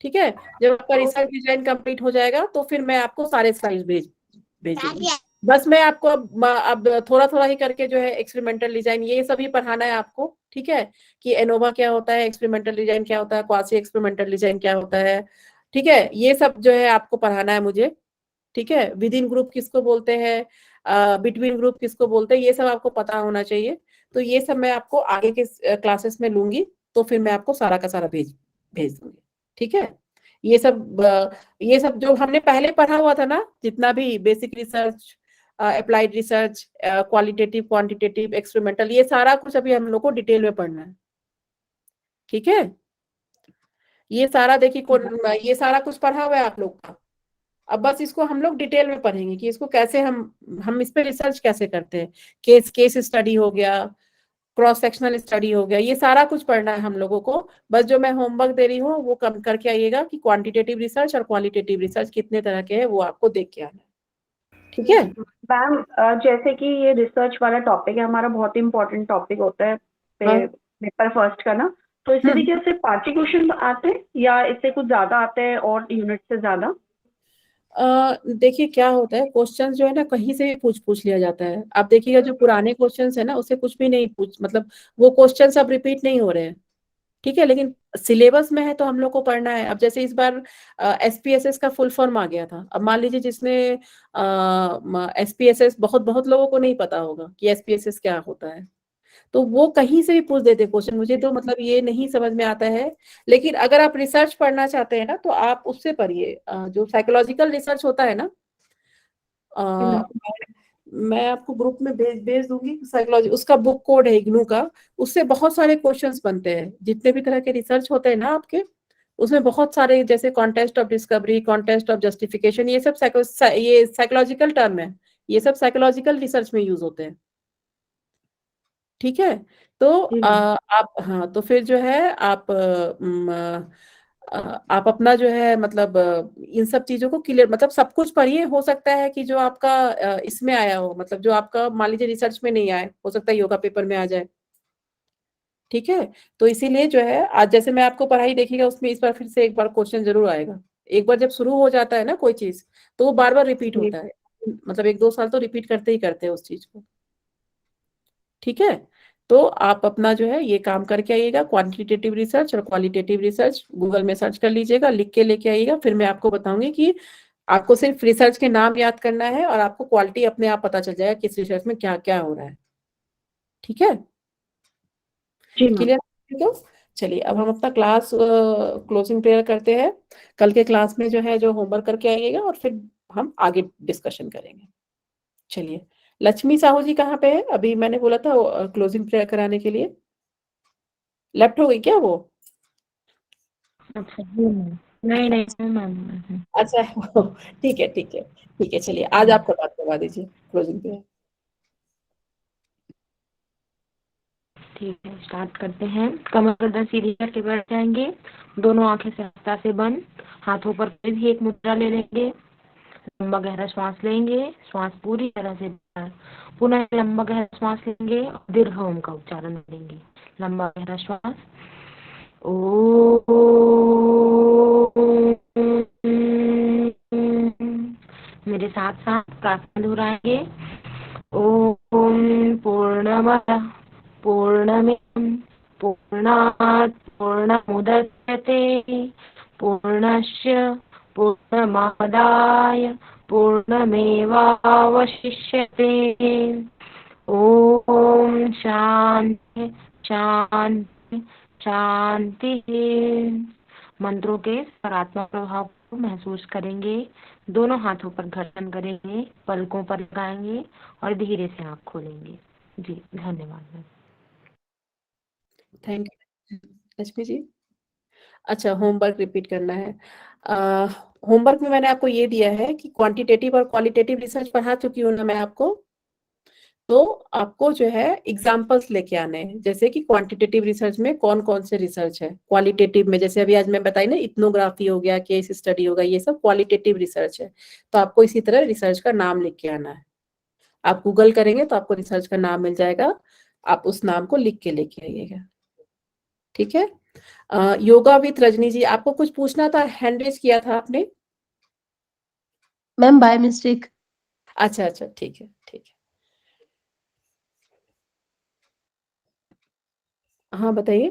ठीक है, जब आपका रिसर्च डिजाइन कंप्लीट हो जाएगा तो फिर मैं आपको सारे स्लाइड्स भेजूंगी। बस मैं आपको अब थोड़ा थोड़ा ही करके जो है एक्सपेरिमेंटल डिजाइन ये सभी पढ़ाना है आपको। ठीक है, कि एनोवा क्या होता है, एक्सपेरिमेंटल डिजाइन क्या होता है, क्वासी एक्सपेरिमेंटल डिजाइन क्या होता है। ठीक है, ये सब जो है आपको पढ़ाना है मुझे। ठीक है, विद इन ग्रुप किसको बोलते हैं, बिटवीन ग्रुप किसको बोलते हैं, ये सब आपको पता होना चाहिए। तो ये सब मैं आपको आगे के क्लासेस में लूंगी, तो फिर मैं आपको सारा का सारा भेज दूंगी, ठीक है। ये सब जो हमने पहले पढ़ा हुआ था ना, जितना भी basic research, applied research, qualitative, quantitative, experimental, ये सारा कुछ अभी हम लोग को डिटेल में पढ़ना है, ठीक है। ये सारा देखिए, ये सारा कुछ पढ़ा हुआ है आप लोग का। अब बस इसको हम लोग डिटेल में पढ़ेंगे कि इसको कैसे हम इस पे रिसर्च कैसे करते हैं। केस स्टडी हो गया, क्रॉस सेक्शनल स्टडी हो गया, ये सारा कुछ पढ़ना है हम लोगों को। बस जो मैं होमवर्क दे रही हूँ वो कम करके आइएगा कि क्वांटिटेटिव रिसर्च और क्वालिटेटिव रिसर्च कितने तरह के हैं वो आपको देख के आना है, ठीक है। मैम जैसे कि ये रिसर्च वाला टॉपिक है हमारा, बहुत इंपॉर्टेंट टॉपिक होता है पेपर फर्स्ट का ना, तो इससे भी क्या सिर्फ 5 क्वेश्चन आते हैं या इससे कुछ ज्यादा आते हैं और यूनिट से ज्यादा? देखिए क्या होता है, क्वेश्चन जो है ना कहीं से भी पूछ लिया जाता है। आप देखिएगा जो पुराने क्वेश्चंस है ना उससे कुछ भी नहीं मतलब वो क्वेश्चन अब रिपीट नहीं हो रहे हैं, ठीक है। लेकिन सिलेबस में है तो हम लोग को पढ़ना है। अब जैसे इस बार SPSS का फुल फॉर्म आ गया था। अब मान लीजिए जिसने SPSS, बहुत लोगों को नहीं पता होगा कि SPSS क्या होता है, तो वो कहीं से भी पूछ देते क्वेश्चन। मुझे तो मतलब ये नहीं समझ में आता है। लेकिन अगर आप रिसर्च पढ़ना चाहते हैं ना तो आप उससे पढ़िए, जो साइकोलॉजिकल रिसर्च होता है ना, मैं आपको ग्रुप में भेज दूंगी। साइकोलॉजी उसका बुक कोड है इग्नू का, उससे बहुत सारे क्वेश्चंस बनते हैं। जितने भी तरह के रिसर्च होते हैं ना आपके, उसमें बहुत सारे, जैसे contest of discovery, contest of justification, ये सब ये साइकोलॉजिकल टर्म है, ये सब साइकोलॉजिकल रिसर्च में यूज होते हैं, ठीक है। तो आप, हाँ, तो फिर जो है आप अपना जो है मतलब इन सब चीजों को क्लियर, मतलब सब कुछ पढ़िए। हो सकता है कि जो आपका इसमें आया हो, मतलब जो आपका मान लीजिए रिसर्च में नहीं आए, हो सकता है योगा पेपर में आ जाए, ठीक है। तो इसीलिए जो है आज जैसे मैं आपको पढ़ाई देखिएगा उसमें इस बार फिर से एक बार क्वेश्चन जरूर आएगा। एक बार जब शुरू हो जाता है ना कोई चीज, तो वो बार बार रिपीट होता है, मतलब 1-2 साल तो रिपीट करते ही करते हैं उस चीज को, ठीक है। तो आप अपना जो है ये काम करके आइएगा, क्वांटिटेटिव रिसर्च और क्वालिटेटिव रिसर्च गूगल में सर्च कर लीजिएगा, लिख के लेके आइएगा। फिर मैं आपको बताऊंगी कि आपको सिर्फ रिसर्च के नाम याद करना है और आपको क्वालिटी अपने आप पता चल जाएगा किस रिसर्च में क्या क्या हो रहा है, ठीक है। क्लियर? तो चलिए अब हम अपना क्लास क्लोजिंग प्रेयर करते हैं। कल के क्लास में जो है जो होमवर्क करके आइएगा और फिर हम आगे डिस्कशन करेंगे। चलिए, लक्ष्मी साहू जी कहाँ पे है? अभी मैंने बोला था क्लोजिंग प्रेयर कराने के लिए, लेफ्ट हो गई क्या वो? अच्छा नहीं मैम। अच्छा ठीक है ठीक है ठीक है, चलिए आज आपका बात करवा दीजिए क्लोजिंग प्रेयर। ठीक है, स्टार्ट करते हैं। कमर गर्दन सीधी करके बैठ जाएंगे, दोनों आंखें सहजता से बंद, हाथों पर कोई भी एक मुद्रा ले लेंगे। लंबा गहरा श्वास लेंगे, श्वास पूरी तरह से बाहर। पुनः लंबा गहरा श्वास लेंगे और दीर्घ ओम का उच्चारण करेंगे। लंबा गहरा श्वास, ओ। मेरे साथ साथ प्रार्थना दोहराएंगे। ओम पूर्णमदः पूर्णमिदं पूर्णात् पूर्णमुदच्यते पूर्णस्य पूर्णमादाय पूर्णमेवावशिष्यते। ओम शांति शांति शांति। मंत्रों के सकारात्मक प्रभाव को महसूस करेंगे। दोनों हाथों पर घर्षण करेंगे, पलकों पर लगाएंगे और धीरे से आँख खोलेंगे। जी धन्यवाद। Thank you Lakshmi ji. अच्छा, होमवर्क रिपीट करना है। होमवर्क में मैंने आपको ये दिया है कि क्वांटिटेटिव और क्वालिटेटिव रिसर्च पढ़ा चुकी हूँ ना मैं आपको, तो आपको जो है एग्जांपल्स लेके आने हैं। जैसे कि क्वांटिटेटिव रिसर्च में कौन कौन से रिसर्च है, क्वालिटेटिव में जैसे अभी आज मैं बताई ना, इथनोग्राफी हो गया, केस स्टडी होगा, ये सब क्वालिटेटिव रिसर्च है। तो आपको इसी तरह रिसर्च का नाम लिख के आना है। आप गूगल करेंगे तो आपको रिसर्च का नाम मिल जाएगा, आप उस नाम को लिख के लेके आइएगा, ठीक है। योगा विथ रजनी जी, आपको कुछ पूछना था, हैंड रेज किया था आपने? Ma'am by mistake. अच्छा अच्छा, ठीक है ठीक है, हाँ बताइए।